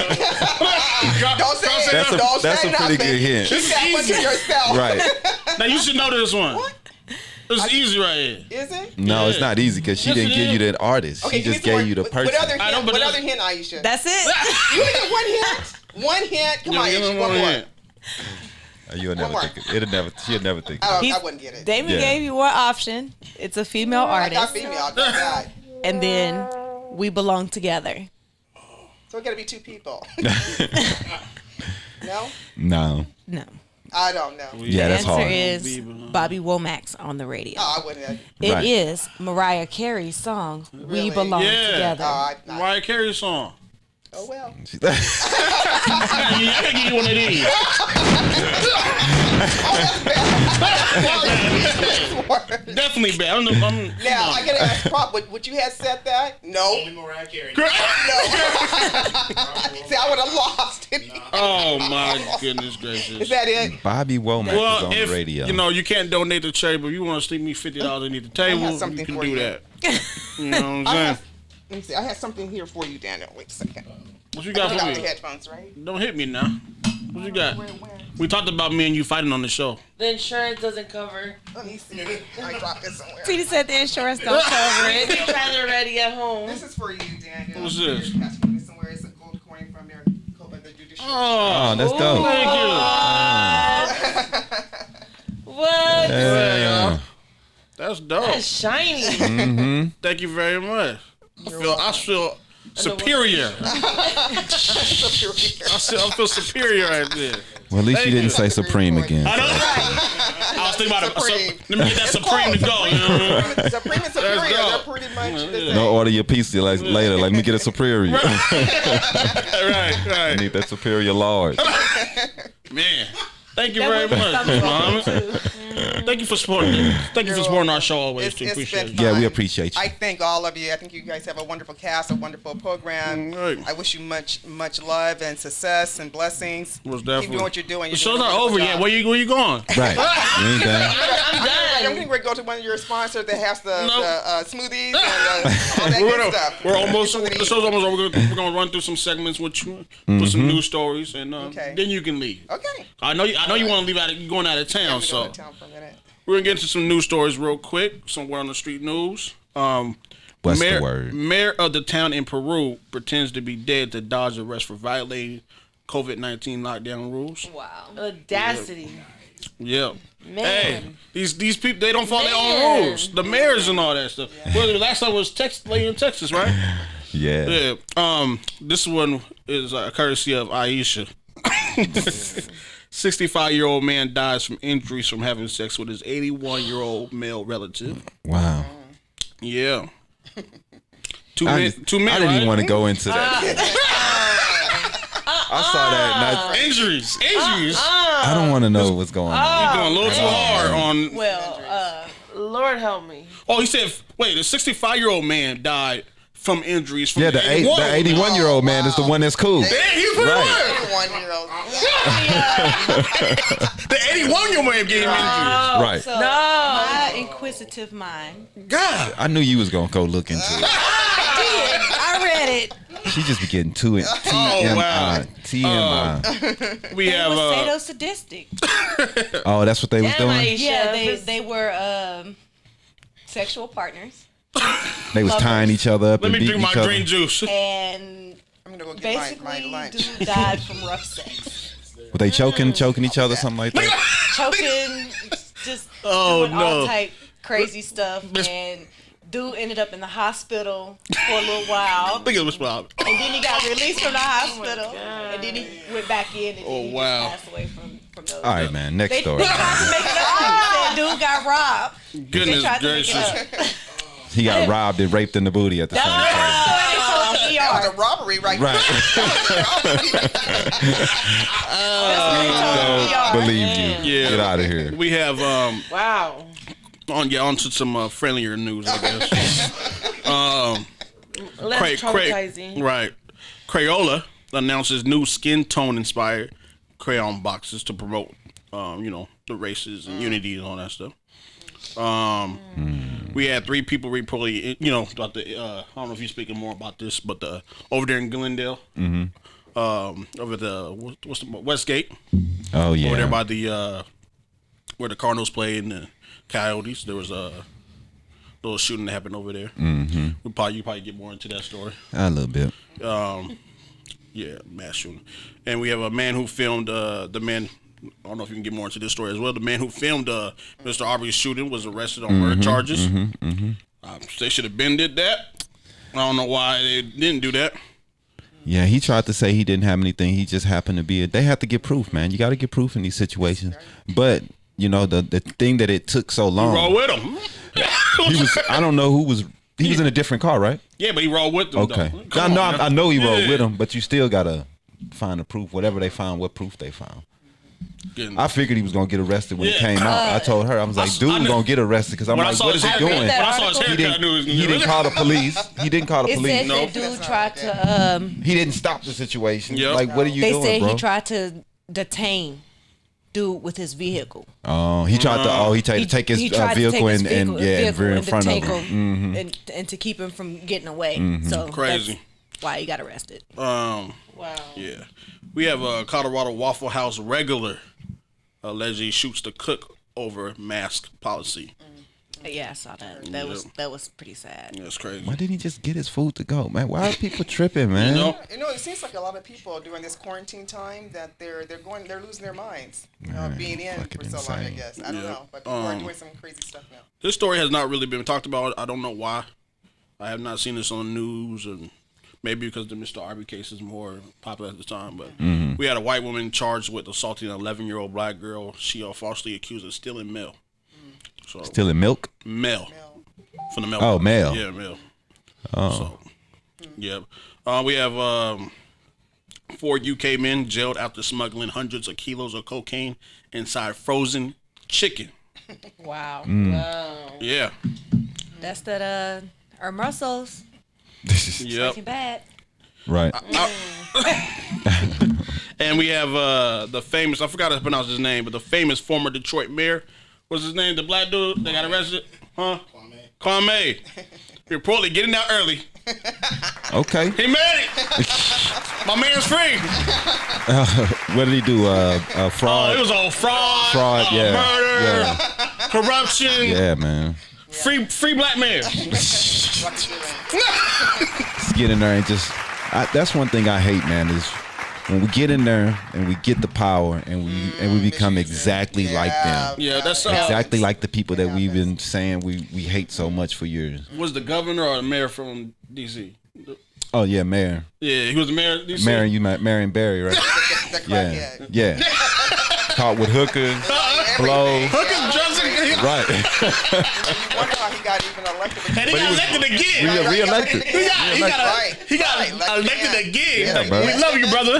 Don't say it. That's a Don't that's say a pretty nothing. good hint. Keep that one to yourself. Right. Now you should know this one. What? It's easy right here. Is it? No, it's Yeah. not easy because she Yes, didn't it give you is. that artist. Okay, She give just me some gave you the more. person. What other I know, hint? but What that's- other hint, Aisha? That's it. You only get one hint. One hint. Come on, Give me Aisha. One more. hint. You'll never more. think it. She'll never think. I wouldn't get it. Damon Yeah. gave you one option. It's a female I got artist. female. I got that. And then We Belong Together. So it got to be two people. No? No. No. I don't know. Yeah, that's the answer hard. is Bobby Womack's on the radio. Oh, I wouldn't have. It Right. is Mariah Carey's song, Really? We Belong Yeah. Together. Mariah Carey song. Oh, well. I can give you one of these. Definitely bad. Now, I got to ask Prop, would you have said that? No. Only Mariah Carey. No. See, I would have lost it. Oh my goodness gracious. Is that it? Bobby Womack is Well, on if the radio. you can't donate to charity, but you want to stick me $50 underneath the table, I got something you can for do you. that. You know what I'm I saying? have, let me see. I have something here for you, Daniel. Wait a second. What you got Take for out the me? headphones, right? Don't hit me now. What you got? Where? We talked about me and you fighting on the show. The insurance doesn't cover. Let me see. I dropped it somewhere. Tita said the insurance don't cover If it. you're trying to ready at home. This is for you, Daniel. What's this? Somewhere. It's a gold coin from MARICOPA, the judicial. Oh, that's dope. Thank you. What? Yeah. That's dope. That's shiny. Thank you very much. I feel superior. I feel superior right there. Well, at least Thank you didn't you. say Supreme again. I know. I was thinking about it. Supreme. Let me get that Supreme to go. You know what I mean? Supreme and Superior, That's they're dope. pretty much the same. No, order your pizza like later. Like, let me get a superior. Right, I right. need that superior large. Man. Thank you very much, Mom. Thank you for supporting. Thank you for supporting our show always. It's Too. been Appreciate it. fun. Yeah, we appreciate you. I thank all of you. I think you guys have a wonderful cast, a wonderful program. Right. I wish you much love and success and blessings. Most Keep definitely. doing what you're doing. The You're doing show's a not wonderful over yet. job. Where you going? Right. You ain't done. I'm getting ready to go to one of your sponsors that has the smoothies and all that We're, good stuff. we're almost. Smoothies. The show's almost over. We're gonna run through some segments with you, put some news stories, and Okay. then you can leave. Okay. I know you want to leave out. You're going out of town, I'm so going to town for a minute. we're gonna get into some news stories real quick. Somewhere on the street news. What's the word? Mayor of the town in Peru pretends to be dead to dodge arrest for violating COVID-19 lockdown rules. Wow. Audacity. Yeah. Man. Hey, these people, they don't follow their Man. own rules. The mayors and all that stuff. Well, the last time was lady in Texas, right? Yeah. Yeah. This one is courtesy of Aisha. 65-year-old man dies from injuries from having sex with his 81-year-old male relative. Wow. Yeah. I Two men, didn't even right? want to go into that. I saw that. And Injuries. I don't want to know what's going on. You're going a little too hard on. Well, Lord help me. Oh, he said, wait, the 65-year-old man died from injuries from Yeah, the 81-year-old man is the one that's cool. Yeah, he's pretty Right. right. 1-year-old. The 81-year-old man gave him injuries. Right. So my inquisitive mind. God. I knew you was gonna go look into it. I read it. She just be getting to it. wow. TMI. We They have were sadistic. Oh, that's what they was Damn, doing. Aisha. Yeah, they were sexual partners, They was tying each other up let and me drink beating my each other. green juice. and I'm going to go get basically my lunch. dude died from rough sex, Were they choking each other, something like that? choking, just Oh, doing no. all type crazy stuff, and dude ended up in the hospital for a little while, Look at this Bob. and then he got released from the hospital, and then he went back in, and then he wow. passed away from those. All right, man. Next They story. tried to make it up. Said dude got robbed. They Goodness tried to make it gracious. up. He got robbed and raped in the booty at the same time. That was a robbery right Right. Don't believe you. Yeah. Get out of here. We have Wow. on to some friendlier news, I guess. Less traumatizing. Right. Crayola announces new skin tone inspired crayon boxes to promote the races and unity and all that stuff. We had 3 people reportedly, about the. I don't know if you're speaking more about this, but over there in Glendale, over the what's the Westgate, Oh yeah. over there by the where the Cardinals played and the Coyotes, there was a little shooting that happened over there. Mm-hmm. You probably get more into that story. A little bit. Yeah, mass shooting, and we have a man who filmed the man. I don't know if you can get more into this story as well. The man who filmed Mr. Arbery's shooting was arrested on murder charges. They should have been did that. I don't know why they didn't do that. Yeah, he tried to say he didn't have anything. He just happened to be. They have to get proof, man. You got to get proof in these situations. But the thing that it took so long. Roll with him. He was. I don't know who was. He was in a different car, right? Yeah, but he rolled with them. Okay. Though. Come on, man. I know he rolled Yeah. with him, but you still gotta find the proof. Whatever they found, what proof they found. Getting- I figured he was gonna get arrested when he Yeah. came out. I told her, I was like, dude, I knew- gonna get arrested because I'm when I like, saw what his is he haircut, doing? when I saw his He haircut, I knew he was didn't. He didn't call the police. He didn't call the It police. said that dude tried to. He didn't stop the situation. Yep. Like, what are you They doing, said bro? he tried to detain dude with his vehicle. Oh, he tried to. Oh, he tried to take his tried to vehicle take his and veer in front of detain him. and to keep him from getting away. So Crazy. why he got arrested. Wow. Yeah. We have a Colorado Waffle House regular allegedly shoots the cook over mask policy. Yeah, I saw that. That was pretty sad. Yeah, it's crazy. Why didn't he just get his food to go, man? Why are people tripping, man? It seems like a lot of people during this quarantine time that they're losing their minds. Being in for so long, I guess. I don't know, but people are doing some crazy stuff now. This story has not really been talked about. I don't know why. I have not seen this on the news, and maybe because the Mr. Arby case is more popular at the time. But we had a white woman charged with assaulting an 11-year-old black girl. She falsely accused of stealing mail. So, Stealing milk? Mail. From the mail. Oh, mail. Yeah, mail. Oh. So, yeah. We have 4 UK men jailed after smuggling hundreds of kilos of cocaine inside frozen chicken. Wow. Wow. Yeah. That's that our muscles. Yep. Breaking Bad. Right. And we have the famous, I forgot to pronounce his name, but the famous former Detroit mayor. What's his name? The black dude that got arrested? Huh? Kwame. Reportedly getting out early. Okay. He made it. My man's free. What did he do? Fraud? Oh, it was all fraud. Yeah. Murder. Corruption. Yeah, man. Free black man. Just get in there and just... that's one thing I hate, man, is when we get in there and we get the power and we become exactly like them. Yeah, that's exactly like the people that we've been saying we hate so much for years. Was the governor or the mayor from D.C.? Oh yeah, mayor. Yeah, he was the mayor of D.C. Marion Barry, right? Yeah. Caught with hookers, blow. Hookers, drugs, and Right. You wonder how he got even elected. And he got elected again. Re-elected. He got elected again. Yeah, bro. We love you, brother.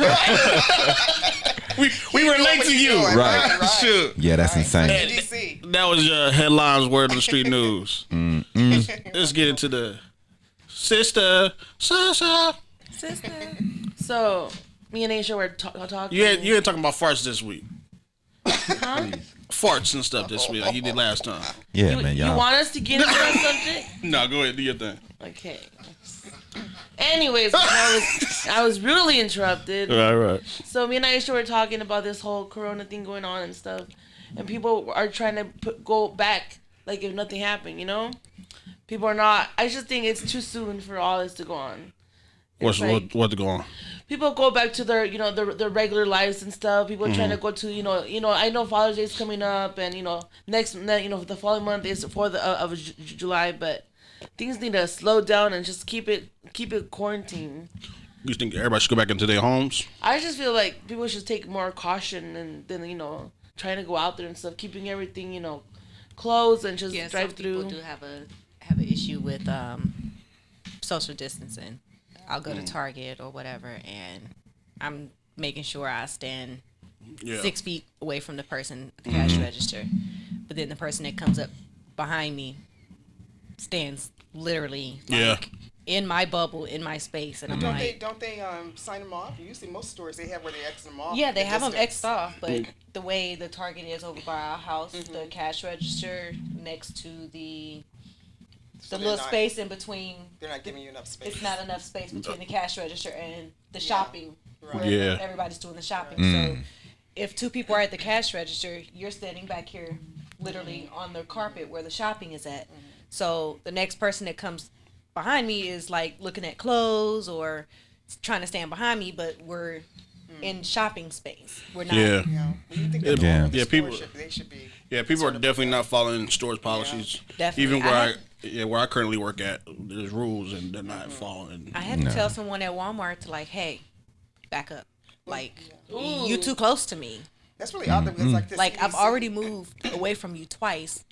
we relate to you. Right. Sure. Yeah, that's insane. DC. That was your headlines, word on the street news. Let's get into the sister. So, me and Aisha were talking. You ain't talking about farts this week. Huh? Farts and stuff this week like you did last time. Yeah, You, man, you y'all. want us to get into that subject? No, go ahead, do your thing. Okay. Anyways, I was rudely interrupted. Right. So me and Aisha were talking about this whole Corona thing going on and stuff, and people are trying to go back like if nothing happened. You know, people are not. I just think it's too soon for all this to go on. What's like- what's going on? People go back to their their regular lives and stuff. People are trying to go to I know Father's Day is coming up, and the following month is the 4th of July, but things need to slow down and just keep it quarantined. You think everybody should go back into their homes? I just feel like people should take more caution and then trying to go out there and stuff, keeping everything closed and just drive through. People do have an issue with social distancing. I'll go to Target or whatever, and I'm making sure I stand 6 feet away from the person at the cash register. But then the person that comes up behind me stands literally in my bubble, in my space, and I'm Don't like, they sign them off? Usually most stores they have where they X them off. yeah, they have them distance. X'd off, but the way the Target is over by our house, the cash register next to the little space in between. They're not giving you enough space. It's not enough space between the cash register and the shopping. Right. Where everybody's doing the shopping. So if 2 people are at the cash register, you're standing back here literally on the carpet where the shopping is at. So the next person that comes behind me is like looking at clothes or trying to stand behind me, but we're in shopping space. We're not. Yeah. Well, you think Yeah. the People- they should be. Yeah, people are definitely not following stores' policies. Definitely. Even where I currently work at, there's rules and they're not following. I had to tell someone at Walmart to hey, back up. You too close to me. That's really odd. Because like the I've CDC already moved away from you twice.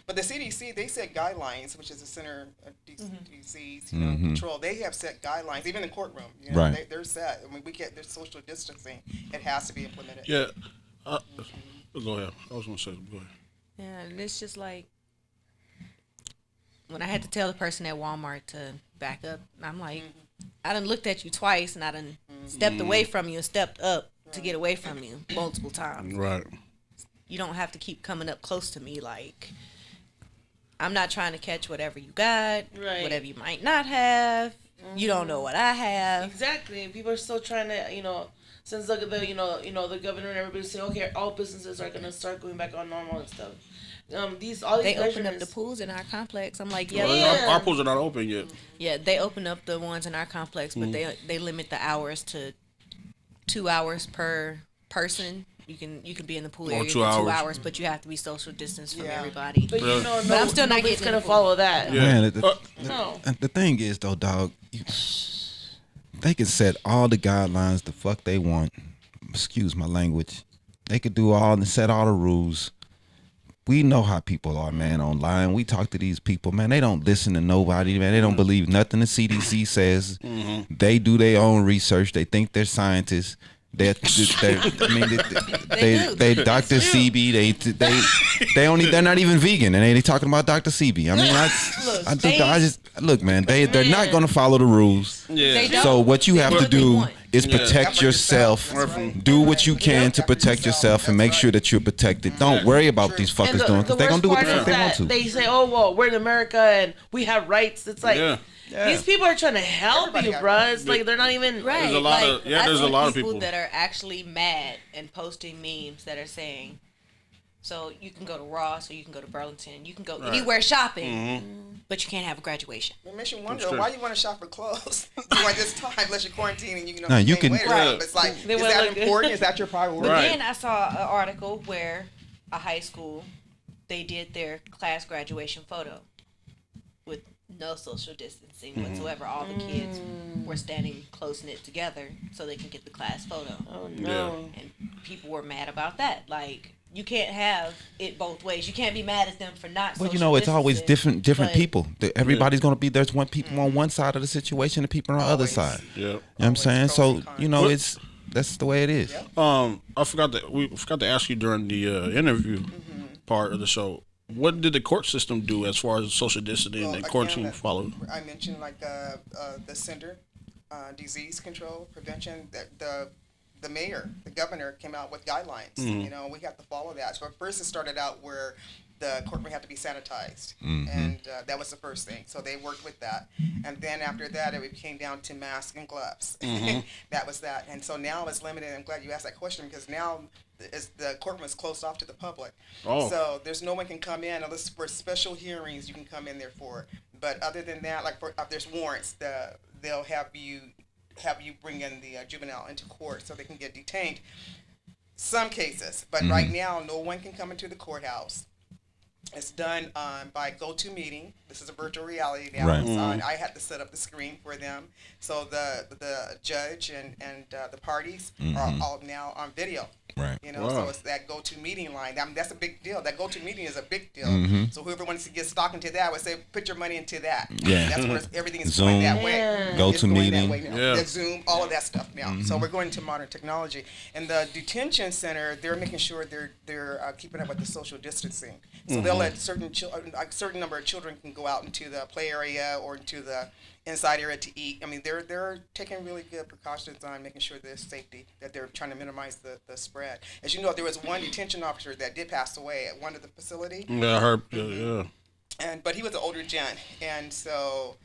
But the CDC, they set guidelines, which is the Center of Disease Control. They have set guidelines, even in the courtroom. Right. They're set. I mean, there's social distancing. It has to be implemented. Yeah. Go ahead. I was going to say, go ahead. Yeah, and it's just when I had to tell the person at Walmart to back up, I'm like, I done looked at you twice and I done stepped away from you and stepped up to get away from you multiple times. Right. You don't have to keep coming up close to me. I'm not trying to catch whatever you got, Right. whatever you might not have. You don't know what I have. Exactly. People are still trying to, since the governor and everybody say, okay, all businesses are gonna start going back on normal and stuff. They opened up the pools in our complex. I'm like, yeah, Well, our pools are not open yet. yeah. They open up the ones in our complex, but they limit the hours to 2 hours per person. You can be in the pool area for 2 hours, but you have to be social distance from everybody. But but I'm still not getting gonna follow that. Yeah. Man, No. the thing is though, dog, they can set all the guidelines the fuck they want. Excuse my language. They could do all and set all the rules. We know how people are, man, online. We talk to these people, man. They don't listen to nobody, man. They don't believe nothing the CDC says. They do their own research. They think they're scientists. They Dr. CB. They're not even vegan, and they talking about Dr. CB. I mean, look, man. They're not gonna follow the rules. Yeah. So what you have to do is Yeah. protect yourself. Do what you can to protect yourself and make sure that you're protected. Don't worry about these fuckers doing, because they're gonna do what the fuck they want to. They say, "Oh well, we're in America and we have rights." It's like. Yeah. These people are trying to help you, bruh. It's like they're not even Right. There's a lot of there's a lot of people that are actually mad and posting memes that are saying, so you can go to Ross or you can go to Burlington, you can go anywhere shopping, but you can't have a graduation. It makes you wonder why you want to shop for clothes during this time, unless you're quarantining and you can. It's like, is that important? Is that your priority? But then I saw an article where a high school, they did their class graduation photo with no social distancing whatsoever. All the kids were standing close knit together so they can get the class photo. Oh no! And people were mad about that. Like, you can't have it both ways. You can't be mad at them for not. Well, it's always different people. Everybody's gonna be there's one people on one side of the situation and people on the other side. Yeah. You know what I'm saying? So that's the way it is. Yeah. I forgot to ask you during the interview part of the show. What did the court system do as far as social distancing and quarantine followed? I mentioned like the Center, Disease Control Prevention. The mayor, the governor came out with guidelines. We have to follow that. So at first it started out where the courtroom had to be sanitized, and that was the first thing. So they worked with that, and then after that it came down to masks and gloves. That was that, and so now it's limited. I'm glad you asked that question because now the courtroom is closed off to the public. So there's no one can come in unless for special hearings you can come in there for. But other than that, like if there's warrants, they'll have you bring in the juvenile into court so they can get detained. Some cases, but right now no one can come into the courthouse. It's done by GoToMeeting. This is a virtual reality now. Right. I had to set up the screen for them. So the judge and the parties are all now on video. Right. So it's that GoToMeeting line. I mean, that's a big deal. That GoToMeeting is a big deal. So whoever wants to get stock into that would say, put your money into that. Yeah. That's where everything is Zoom, going that way. GoToMeeting. The Zoom, all of that stuff now. So we're going to modern technology. And the detention center, they're making sure they're keeping up with the social distancing. So they'll let a certain number of children can go out into the play area or into the inside area to eat. I mean, they're taking really good precautions on making sure there's safety, that they're trying to minimize the spread. As you know, there was one detention officer that did pass away at one of the facility. Yeah, I heard. Yeah. But he was an older gent, and so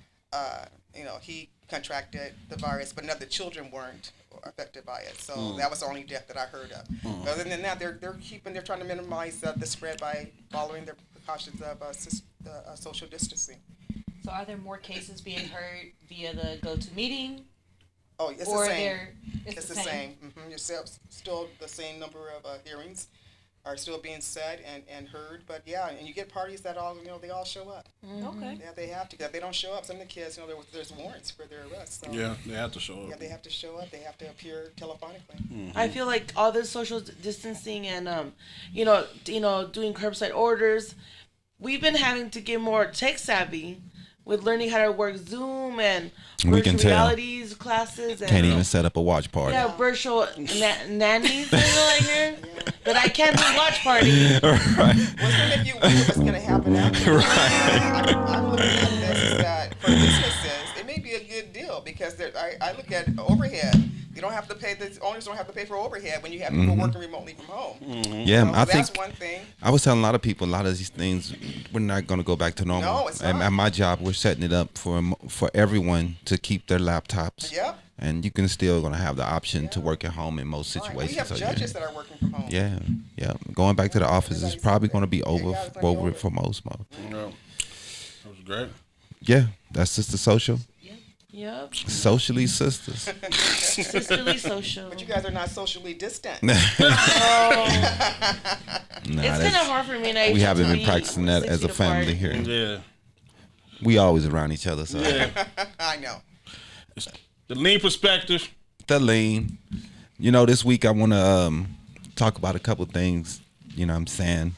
he contracted the virus, but none of the children weren't affected by it. So that was the only death that I heard of. But other than that, they're trying to minimize the spread by following their precautions of social distancing. So are there more cases being heard via the GoToMeeting? Oh, it's or the same. It's the same. Still the same number of hearings are still being said and heard, but and you get parties that they all show up. Okay. Yeah, they have to. If they don't show up, some of the kids, there's warrants for their arrest. So, Yeah, they have to show up. Yeah, they have to show up. They have to appear telephonically. I feel like all this social distancing and doing curbside orders, we've been having to get more tech savvy with learning how to work Zoom and virtual realities classes. And, can't even set up a watch party. Yeah, virtual nannies right here. But I can't do watch party. Right. What's going to make you wonder what's going to happen after? I'm looking at this is that for businesses, it may be a good deal because I look at overhead. They don't have to pay. The owners don't have to pay for overhead when you have people working remotely from home. Yeah, So I think that's one thing. I was telling a lot of people a lot of these things we're not going to go back to normal. No, it's And not. at my job, we're setting it up for everyone to keep their laptops. Yep. And you can still going to have the option to work at home in most Right. situations. We have So, judges that are working from home. yeah, going back to the office is probably going to be over Yeah, it's gonna be over. for most. Yeah. That was great. Yeah, that's Sister Social. Yep. Socially sisters. Sisterly social. But you guys are not socially distant. Nah, It's that's- kind of hard for me. And we haven't to been be practicing that 6 as a feet apart. family here. Yeah. We always around each other, so I know. The lean perspective. the lean. This week I want to talk about a couple things. You know what I'm saying?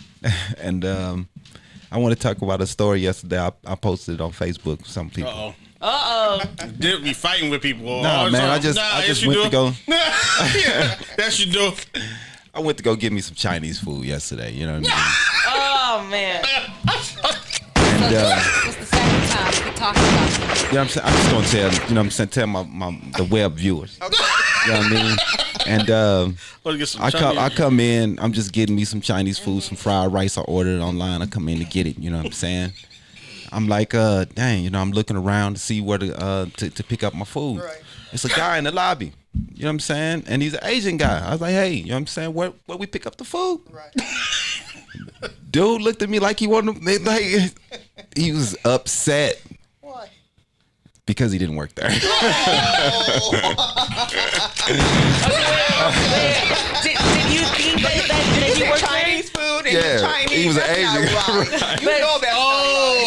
And I want to talk about a story yesterday. I posted it on Facebook. Some people. Did be fighting with people. Nah, all the man, time. I just yes, you went do. to go. Yeah, yes, you do. I went to go get me some Chinese food yesterday. You know what I Oh man. mean? And It's the second time we talked about it. you know what I'm saying? I'm just gonna tell the web viewers. Okay. You know what I mean? And Let's get some I Chinese. come in. I'm just getting me some Chinese food, some fried rice. I ordered it online. I come in to get it. You know what I'm saying? I'm like, dang. I'm looking around to see where to pick up my food. Right. It's a guy in the lobby. You know what I'm saying? And he's an Asian guy. I was like, hey, you know what I'm saying? Where we pick up the food? Right. Dude looked at me like he wanted to, like he was upset Why? because he didn't work there. Did you think that he worked there? Chinese food and Yeah, Chinese. he was an that's not Asian. right. You know that's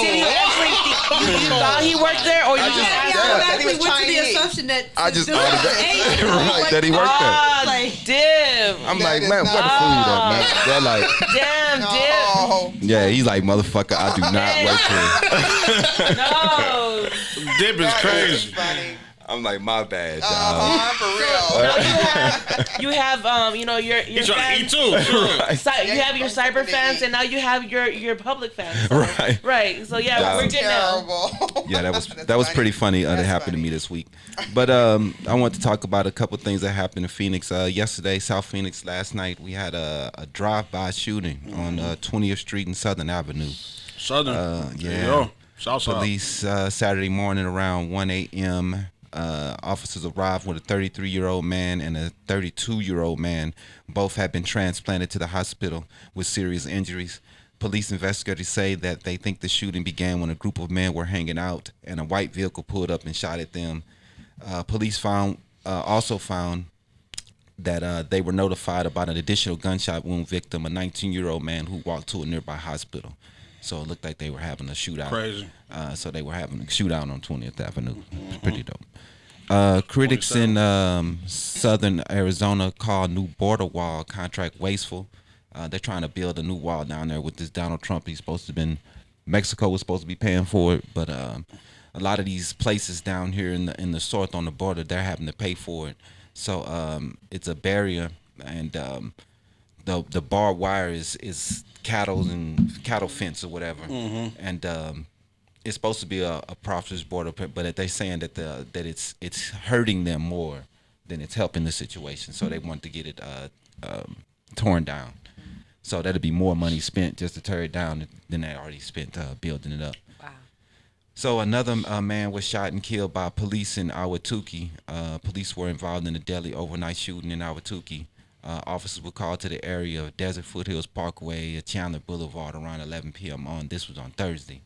Did you actually think you thought he worked there, or you just Yeah, asked? that he was went to the Chinese. assumption that I just dude thought was of Asian. right, that he worked there. Ah, Like- damn, I'm That like, is man, where the food at, man? They're like, damn, Oh, yeah, he's like, motherfucker, I do not work here. no. Dip is that crazy. is funny. I'm like, my bad, dog. For real. Now you have your He's trying to eat fans. too. You have your cyber fans, and now you have your public fans. So, Right. Right. So yeah, Yeah. we're good now. Terrible. Yeah, that That's was funny. pretty funny. That That's happened to funny. me this week. But I want to talk about a couple things that happened in Phoenix. Yesterday, South Phoenix, last night, we had a drive-by shooting on 20th Street and Southern Avenue. Southern. Yeah. There you go. Southside. Police Saturday morning around 1 a.m. Officers arrived with a 33-year-old man and a 32-year-old man. Both had been transplanted to the hospital with serious injuries. Police investigators say that they think the shooting began when a group of men were hanging out and a white vehicle pulled up and shot at them. Police also found that they were notified about an additional gunshot wound victim, a 19-year-old man who walked to a nearby hospital. So it looked like they were having a shootout. Crazy. So they were having a shootout on 20th Avenue. It's pretty dope. Critics in southern Arizona call new border wall contract wasteful. They're trying to build a new wall down there with this Donald Trump. Mexico was supposed to be paying for it, but a lot of these places down here in the south on the border, they're having to pay for it. So it's a barrier, and the barbed wire is cattle fence or whatever, and it's supposed to be a prosperous border, but they're saying that it's hurting them more than it's helping the situation. So they want to get it torn down. So that'll be more money spent just to tear it down than they already spent building it up. Wow. So another man was shot and killed by police in Ahwatukee. Police were involved in a deadly overnight shooting in Ahwatukee. Officers were called to the area of Desert Foothills Parkway, Chandler Boulevard around 11 p.m. This was on Thursday.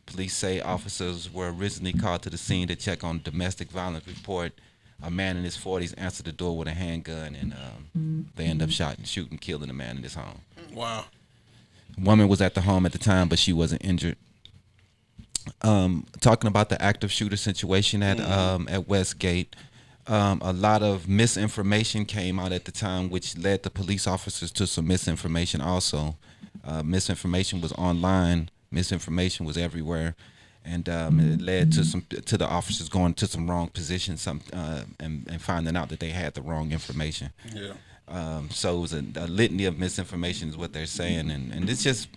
Police say officers were originally called to the scene to check on a domestic violence report. A man in his 40s answered the door with a handgun, and they ended up shooting, killing the man in his home. Wow. Woman was at the home at the time, but she wasn't injured. Talking about the active shooter situation at Westgate, a lot of misinformation came out at the time, which led the police officers to some misinformation also. Misinformation was online. Misinformation was everywhere. And it led to the officers going to some wrong positions, and finding out that they had the wrong information. Yeah. So it was a litany of misinformation is what they're saying, and it's just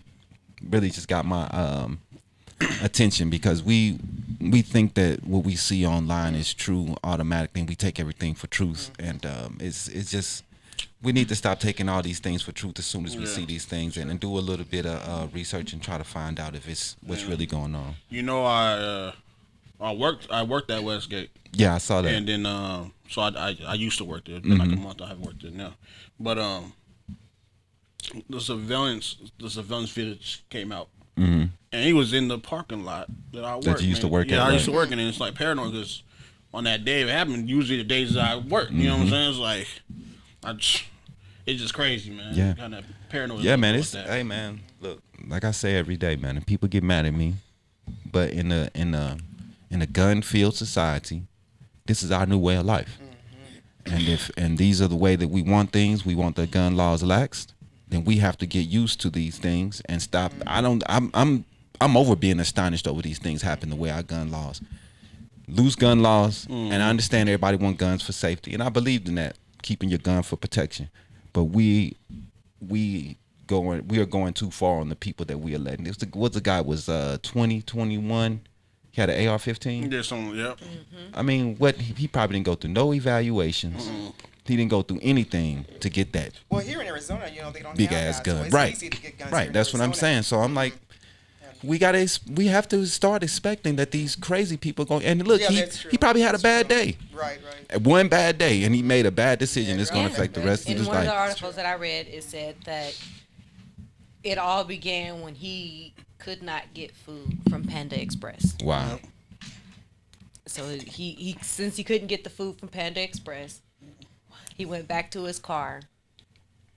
really just got my attention, because we think that what we see online is true automatically, and we take everything for truth, and it's just, we need to stop taking all these things for truth as soon as we see these things, and do a little bit of research and try to find out if it's what's really going on. You know, I worked at Westgate. Yeah, I saw that. And then so I used to work there. It's been like a month. I haven't worked there now. But the surveillance footage came out. And he was in the parking lot that I worked. That you used to work at? Yeah, I right? used to work in it. It's like paranoid because on that day it happened. Usually the days that I work, you know what I'm saying? It's like it's just crazy, man. Yeah. Kind of paranoid. Yeah, man. It's Hey, man. Look, like I say every day, man. And people get mad at me, but in a gun-filled society, this is our new way of life. And these are the way that we want things. We want the gun laws laxed. Then we have to get used to these things and stop. I'm over being astonished over these things happen the way our gun laws, loose gun laws. And I understand everybody want guns for safety, and I believed in that, keeping your gun for protection. But we are going too far on the people that we are letting. What's the guy was 21. He had an AR-15. Yeah, something. Yeah. I mean, he probably didn't go through no evaluations. He didn't go through anything to get that. Well, here in Arizona, they don't big have ass that, gun. so it's Right. easy to get guns here Right. in That's what I'm Arizona. saying. So I'm like, we have to start expecting that these crazy people go. And look, Yeah, that's true. he probably had That's a bad true. day. Right. One bad day, and he made a bad decision. It's going to Yeah. affect the rest of In his one of the life. articles that I read, it said that it all began when he could not get food from Panda Express. Wow. So he since he couldn't get the food from Panda Express, he went back to his car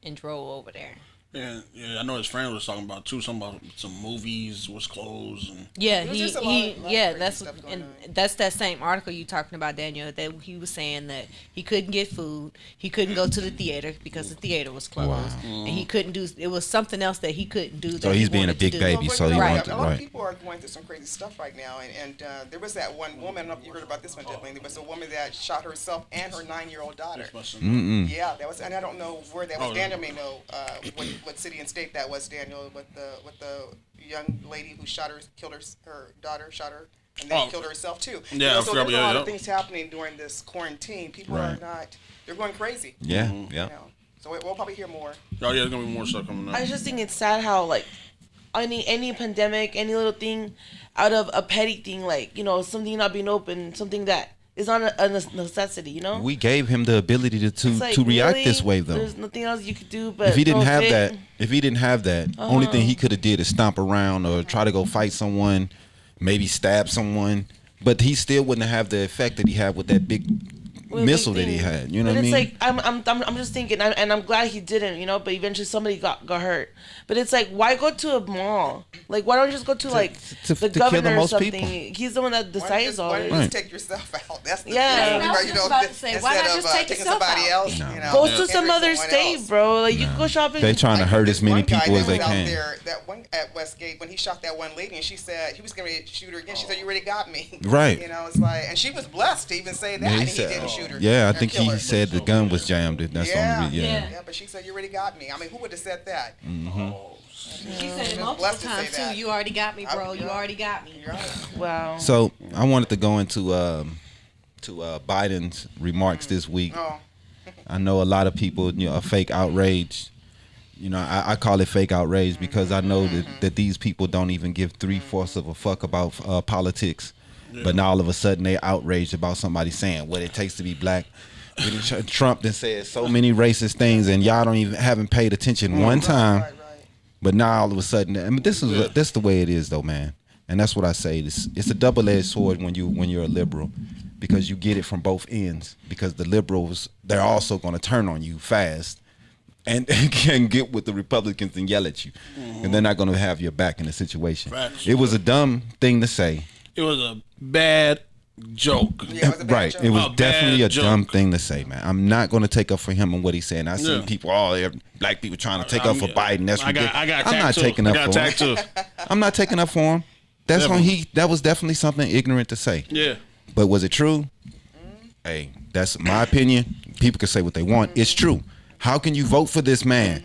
and drove over there. Yeah, I know his friend was talking about too. Something about some movies was closed and Yeah, There's he just a lot of crazy that's stuff going and on. that's that same article you talking about, Daniel. That he was saying that he couldn't get food, he couldn't go to the theater because the theater was closed, and he couldn't do. It was something else that he couldn't do. So that he's he being a wanted to big do. baby, Well, so he Right. wants a to. lot of Right. people are going through some crazy stuff right now, and there was that one woman. I don't know if you heard about this one, Diddling. There was a woman that shot herself and her 9-year-old daughter. Yeah, that was, and I don't know where that was. Oh, Daniel may know what city and state that was. Daniel, with the young lady who killed her daughter, shot her, and then killed herself too. Yeah, so there's a yeah, lot yeah. of things happening during this quarantine. People are not. They're going crazy. Yeah. You Yeah. know? So we'll probably hear more. oh yeah, there's gonna be more stuff coming up. I just think it's sad how like any pandemic, any little thing, out of a petty thing, like something not being open, something that is not a necessity. We gave him the ability It's like, to react really, this way, though. There's nothing else you could do. But If he didn't throw a have fit. that, only thing he could have did is stomp around or try to go fight someone, maybe stab someone. But he still wouldn't have the effect that he had with that big With a missile big that he thing. had. You know but what I mean? it's like I'm just thinking, and I'm glad he didn't, but eventually somebody got hurt. But it's like, why go to a mall? Like, why don't you just go to like to the kill the governor or most something? people. He's the one that Why decides all don't you this. just take yourself out? That's the Yeah. thing, That's what I was just about to say. Why not instead just of take taking yourself somebody out? else. No. Go to hindering some other someone state, else. bro. Like you can go shopping. They trying to hurt as many One guy people that as they was out can. There, that one at Westgate, when he shot that one lady, and she said he was going to shoot her again. She said, "You already got me." Right. It's like, and she was blessed to even say that, Yeah, and he didn't shoot her. Yeah, I or think kill he her. said the gun was jammed. That's Yeah. the only reason. Yeah, but she said, "You already got me." I mean, who would have said that? He said it multiple blessed to say times too. that. You already got me, bro. You Yeah. already got me. You're right. Wow. So I wanted to go into Biden's remarks this week. Oh, I know a lot of people, a fake outrage. I call it fake outrage because I know that these people don't even give 3/4 of a fuck about politics. But now all of a sudden they outraged about somebody saying what it takes to be black. Trump then said so many racist things, and y'all haven't paid attention one time. right. But now all of a sudden, I mean, this is the way it is, though, man. And that's what I say. It's a double-edged sword when you're a liberal, because you get it from both ends. Because the liberals, they're also going to turn on you fast, and can get with the Republicans and yell at you, and they're not going to have your back in the situation. Facts. It was a dumb thing to say. It was a bad joke. Yeah, it was a bad Right. joke. It was A definitely bad a joke. dumb thing to say, man. I'm not going to take up for him and what he's saying. I see Yeah. people, black people trying to take up for Biden. That's ridiculous. I got I'm not tattoo. taking up I got for him. tattoo. I'm not taking up for him. That's when Definitely. that was definitely something ignorant to say. Yeah. But was it true? Hey, that's my opinion. People can say what they want. It's true. How can you vote for this man?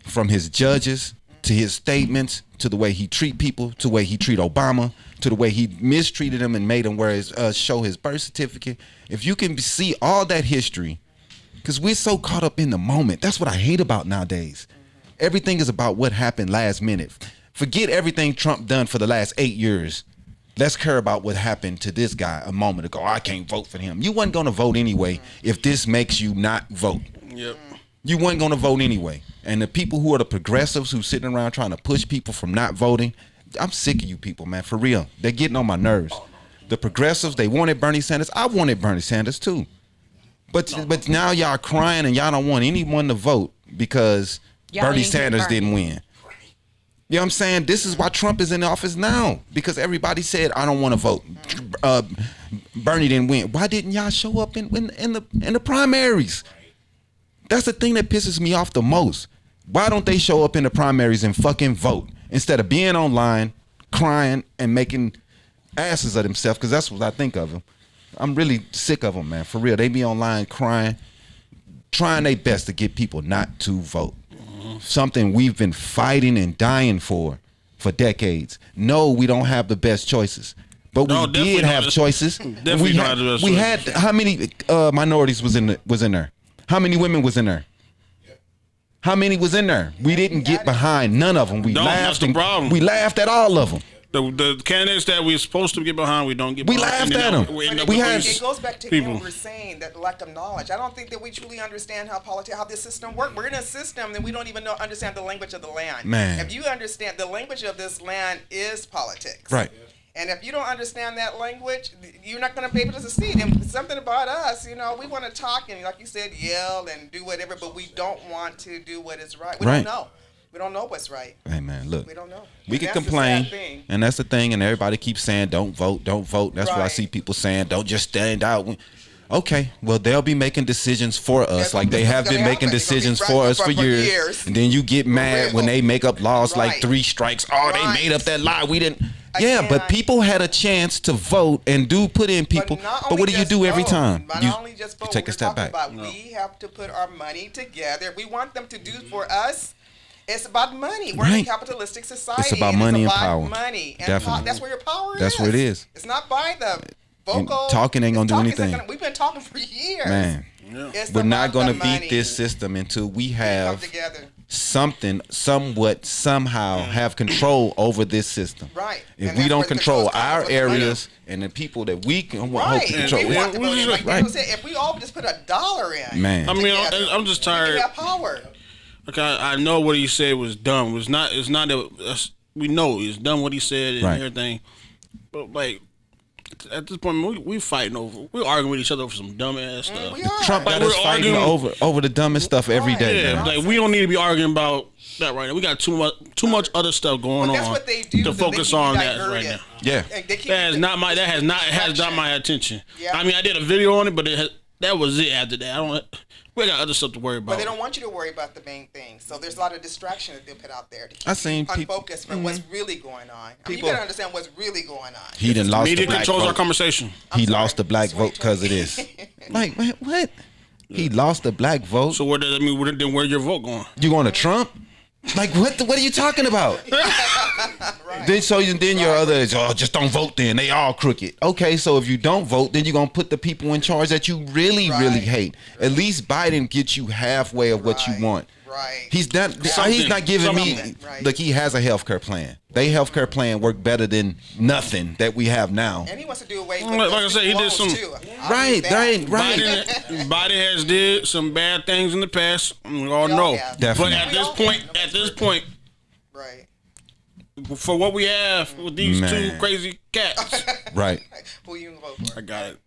From his judges to his statements, to the way he treat people, to the way he treat Obama, to the way he mistreated him and made him wear his show his birth certificate. If you can see all that history, because we're so caught up in the moment. That's what I hate about nowadays. Everything is about what happened last minute. Forget everything Trump done for the last 8 years. Let's care about what happened to this guy a moment ago. I can't vote for him. You wasn't going to vote anyway if this makes you not vote. Yep. You weren't going to vote anyway. And the people who are the progressives who sitting around trying to push people from not voting, I'm sick of you people, man, for real. They're getting on my nerves. The progressives, they wanted Bernie Sanders. I wanted Bernie Sanders too. But now y'all crying and y'all don't want anyone to vote because Bernie Sanders didn't win. You know what I'm saying? This is why Trump is in office now, because everybody said, I don't want to vote. Bernie didn't win. Why didn't y'all show up in the primaries? That's the thing that pisses me off the most. Why don't they show up in the primaries and fucking vote instead of being online, crying, and making asses of themselves? Because that's what I think of them. I'm really sick of them, man. For real. They be online crying, trying their best to get people not to vote. Something we've been fighting and dying for decades. No, we don't have the best choices. But we did have choices. Definitely not the best we choices. had how many minorities was in there? How many women was in there? How many was in there? We didn't get behind none of them. We That's the problem. We laughed at all of them. The candidates that we're supposed to get behind, we don't get behind. We laughed at them. It goes back to people. what we're saying, that lack of knowledge. I don't think that we truly understand how this system works. We're in a system that we don't even understand the language of the land. Man. If you understand, the language of this land is politics. Right. And if you don't understand that language, you're not going to be able to succeed. And something about us, we want to talk and, like you said, yell and do whatever, but we don't want to do what is right. We don't know. We don't know what's right. Hey, man, look. We don't know. We can complain, and that's the thing, and everybody keeps saying, don't vote, don't vote. That's what I see people saying, don't just stand out. Okay, well, they'll be making decisions for us, like they have been making decisions for us for years. And then you get mad when they make up laws like 3 strikes. Oh, they made up that lie. We didn't. Yeah, but people had a chance to vote and put in people. But what do you do every time? You take a step back. We have to put our money together. If we want them to do for us, it's about money. We're in a capitalistic society. It's about money and power. Money and definitely. that's where your power is. That's what it is. It's not by the vocal. Talking ain't gonna do anything. We've been talking for years. Man, we're not gonna beat this system until we have something, somewhat, somehow have control over this system. Right. If we don't control our areas and the people that we can hope to control, if we all just put $1 in, man. I mean, I'm just tired. We have power. Okay, I know what he said was dumb. It's not that we know he's done what he said and everything. But like at this point, we fighting over. We're arguing with each other over some dumbass stuff. We are. Trump got us fighting over the dumbest stuff every day. Yeah, like we don't need to be arguing about that right now. We got too much other stuff going on. That's what they do to focus on that right now. Yeah, that has not my attention. Yeah. I mean, I did a video on it, but that was it. After that, we got other stuff to worry about. But they don't want you to worry about the main thing. So there's a lot of distraction that they put out there to keep unfocused from what's really going on. I mean, you gotta understand what's really going on. He done lost media the black controls vote. Our conversation. He lost the black vote because of this. Like, man, what? He lost the black vote. So what does that mean? Then where's your vote going? You going to Trump? Like, what are you talking about? Then your other is, just don't vote then. They all crooked. Okay, so if you don't vote, then you're going to put the people in charge that you really hate. At least Biden gets you halfway of what you want. Right. He's not giving me, look, he has a healthcare plan. Their healthcare plan worked better than nothing that we have now. And he wants to do away with like I said, he did some right. Biden has did some bad things in the past. We all know. Definitely. But at this point, right. For what we have with these two crazy cats, right. Who you gonna vote for? I got it.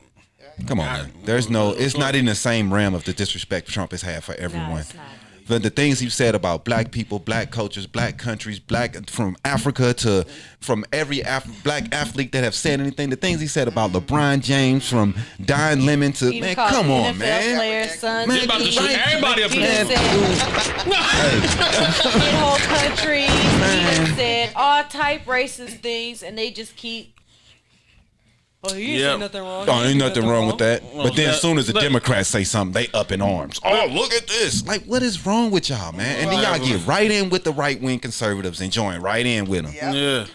Come on, man. It's not in the same realm of the disrespect Trump has had for everyone. No, it's not. But the things he said about black people, black cultures, black countries, from Africa to from every black athlete that have said anything, the things he said about LeBron James, from Don Lemon to man, come on, man. Players, son, man, about to shoot everybody up there. In whole countries, he done said all type racist things, and they just keep Oh, he ain't Yep. say nothing wrong. Oh, ain't nothing wrong with that. But then that- as soon as the look- Democrats say something, they up in arms. Oh, look at this. Like, what is wrong with y'all, man? And then y'all get right in with the right-wing conservatives and join right in with them. Yeah. Yeah.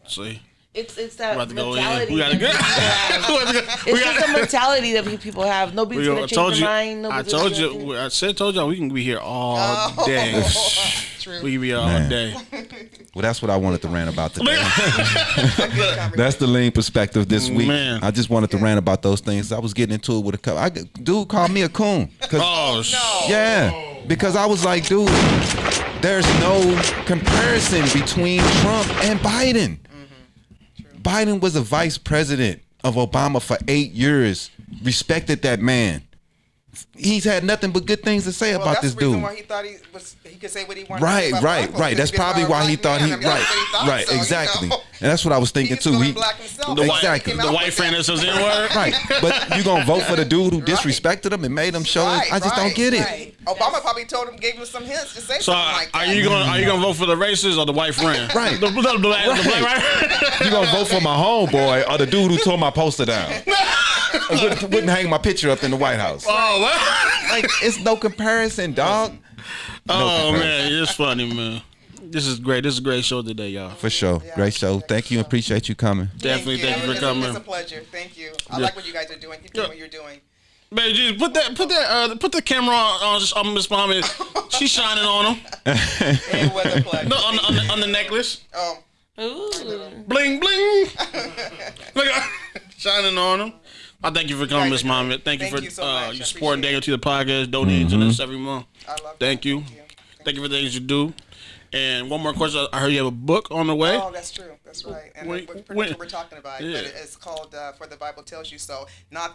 See, It's we that about to go in. mentality. We gotta that people have. go. It's just a mentality that people have. Nobody's gonna change their mind. I Nobody's told gonna do you. I told y'all we can be here all day. True. We can be here all Man. day. Well, that's what I wanted to rant about today. Good That's the lean perspective this week. Man. I just wanted to rant about those things. I was getting into it with a couple. Dude called me a coon. 'Cause- Oh, yeah, because I was like, dude, there's no comparison between Trump and Biden. Biden was a vice president of Obama for 8 years. Respected that man. He's had nothing but good things to say about this that's the reason dude. why he thought he could say what he wanted to say Right, about right, black right. folks. That's He's been probably a why black he thought man. he I mean, that's what he thought, right, so, you exactly. know. And that's what I was thinking He's too. feeling He black himself. the Exactly. the white friend that says N-word. right, but you gonna vote for the dude who disrespected him and made him show it? I just don't get it. Right. Obama probably gave him some hints to say So something like that. are you gonna vote for the racist or the white friend? Right. The black right? You gonna vote for my homeboy or the dude who tore my poster down? wouldn't hang my picture up in the White House. Oh, what? Like, it's no comparison, dog. Oh man, it's funny, man. This is great. This is a great show today, y'all. For sure. Great show. Thank you and appreciate you coming. Definitely, thank you for coming. It's a pleasure. Thank you. I like what you guys are doing. Keep doing what you're doing. Baby, Jesus, put the camera on Miss Muhammad. She's shining on him. And with a pleasure. No, on the necklace. Oh, Ooh. Bling bling. Look at shining on him. I thank you for coming, Miss Muhammad. Thank you Thank for you so much. your I support and appreciate DanYo&Tita podcast, donating to this every month. I love Thank that. you. Thank you for the things you do. And one more question. I heard you have a book on the way. Oh, that's true. That's right. And Wait, that's wait. what we're talking about. Yeah. But it's called For the Bible Tells You So.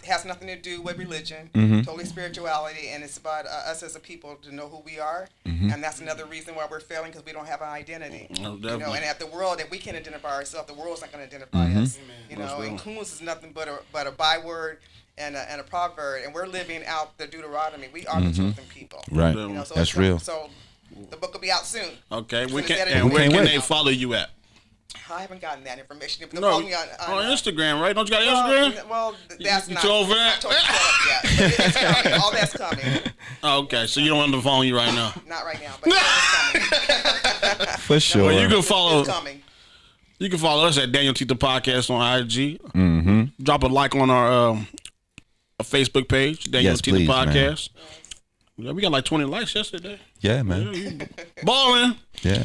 Has nothing to do with religion, totally spirituality, and it's about us as a people to know who we are. And that's another reason why we're failing, because we don't have an identity. Oh, You definitely. know, and at the world, if we can't identify ourselves, the world's not going to identify us. You know, and coons is nothing but a byword and a proverb, and we're living out the Deuteronomy. We are the chosen people. Right. You know, so That's it's- real. So the book will be out soon. Okay, As we soon as can. that And is- where can't can wait. they follow you at? I haven't gotten that information. If No, follow me on Instagram, right? Don't you got Instagram? Well, that's You not. too over Not that? totally set up yet. But it's coming. All that's coming. Oh, okay, so you don't want them to follow you right now. Not right now, but it's coming. For sure. Well, you can follow. It's coming. You can follow us at DanYo&Tita Podcast on IG. Drop a like on our Facebook page, Yes, DanYo&Tita please, man. Podcast. Yeah, we got like 20 likes yesterday. Yeah, man. Balling. Yeah.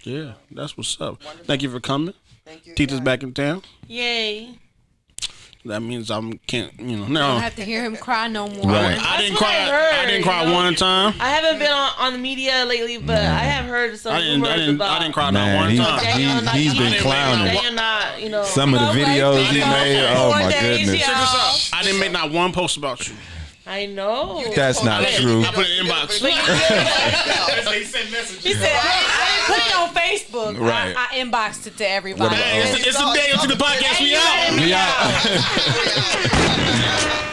Yeah, that's what's up. Thank you for coming. Thank you. Tita's yeah. back in town. Yay. That means I can't, Don't no. have to hear him cry no more. Right. I didn't That's what I cry. heard, I didn't cry you know? one time. I haven't been on the media lately, but I have heard some I rumors didn't about cry Man, not one he- time. Daniel not he's been eating, clowning. Daniel not, you know. Some of the videos he made, oh my goodness. Check this out. I didn't make not one post about you. I know. That's not true. I put it in inbox. He said, I didn't put it on Facebook. Right. I inboxed it to everybody. Hey, it's the DanYo&Tita Podcast. We out. We out.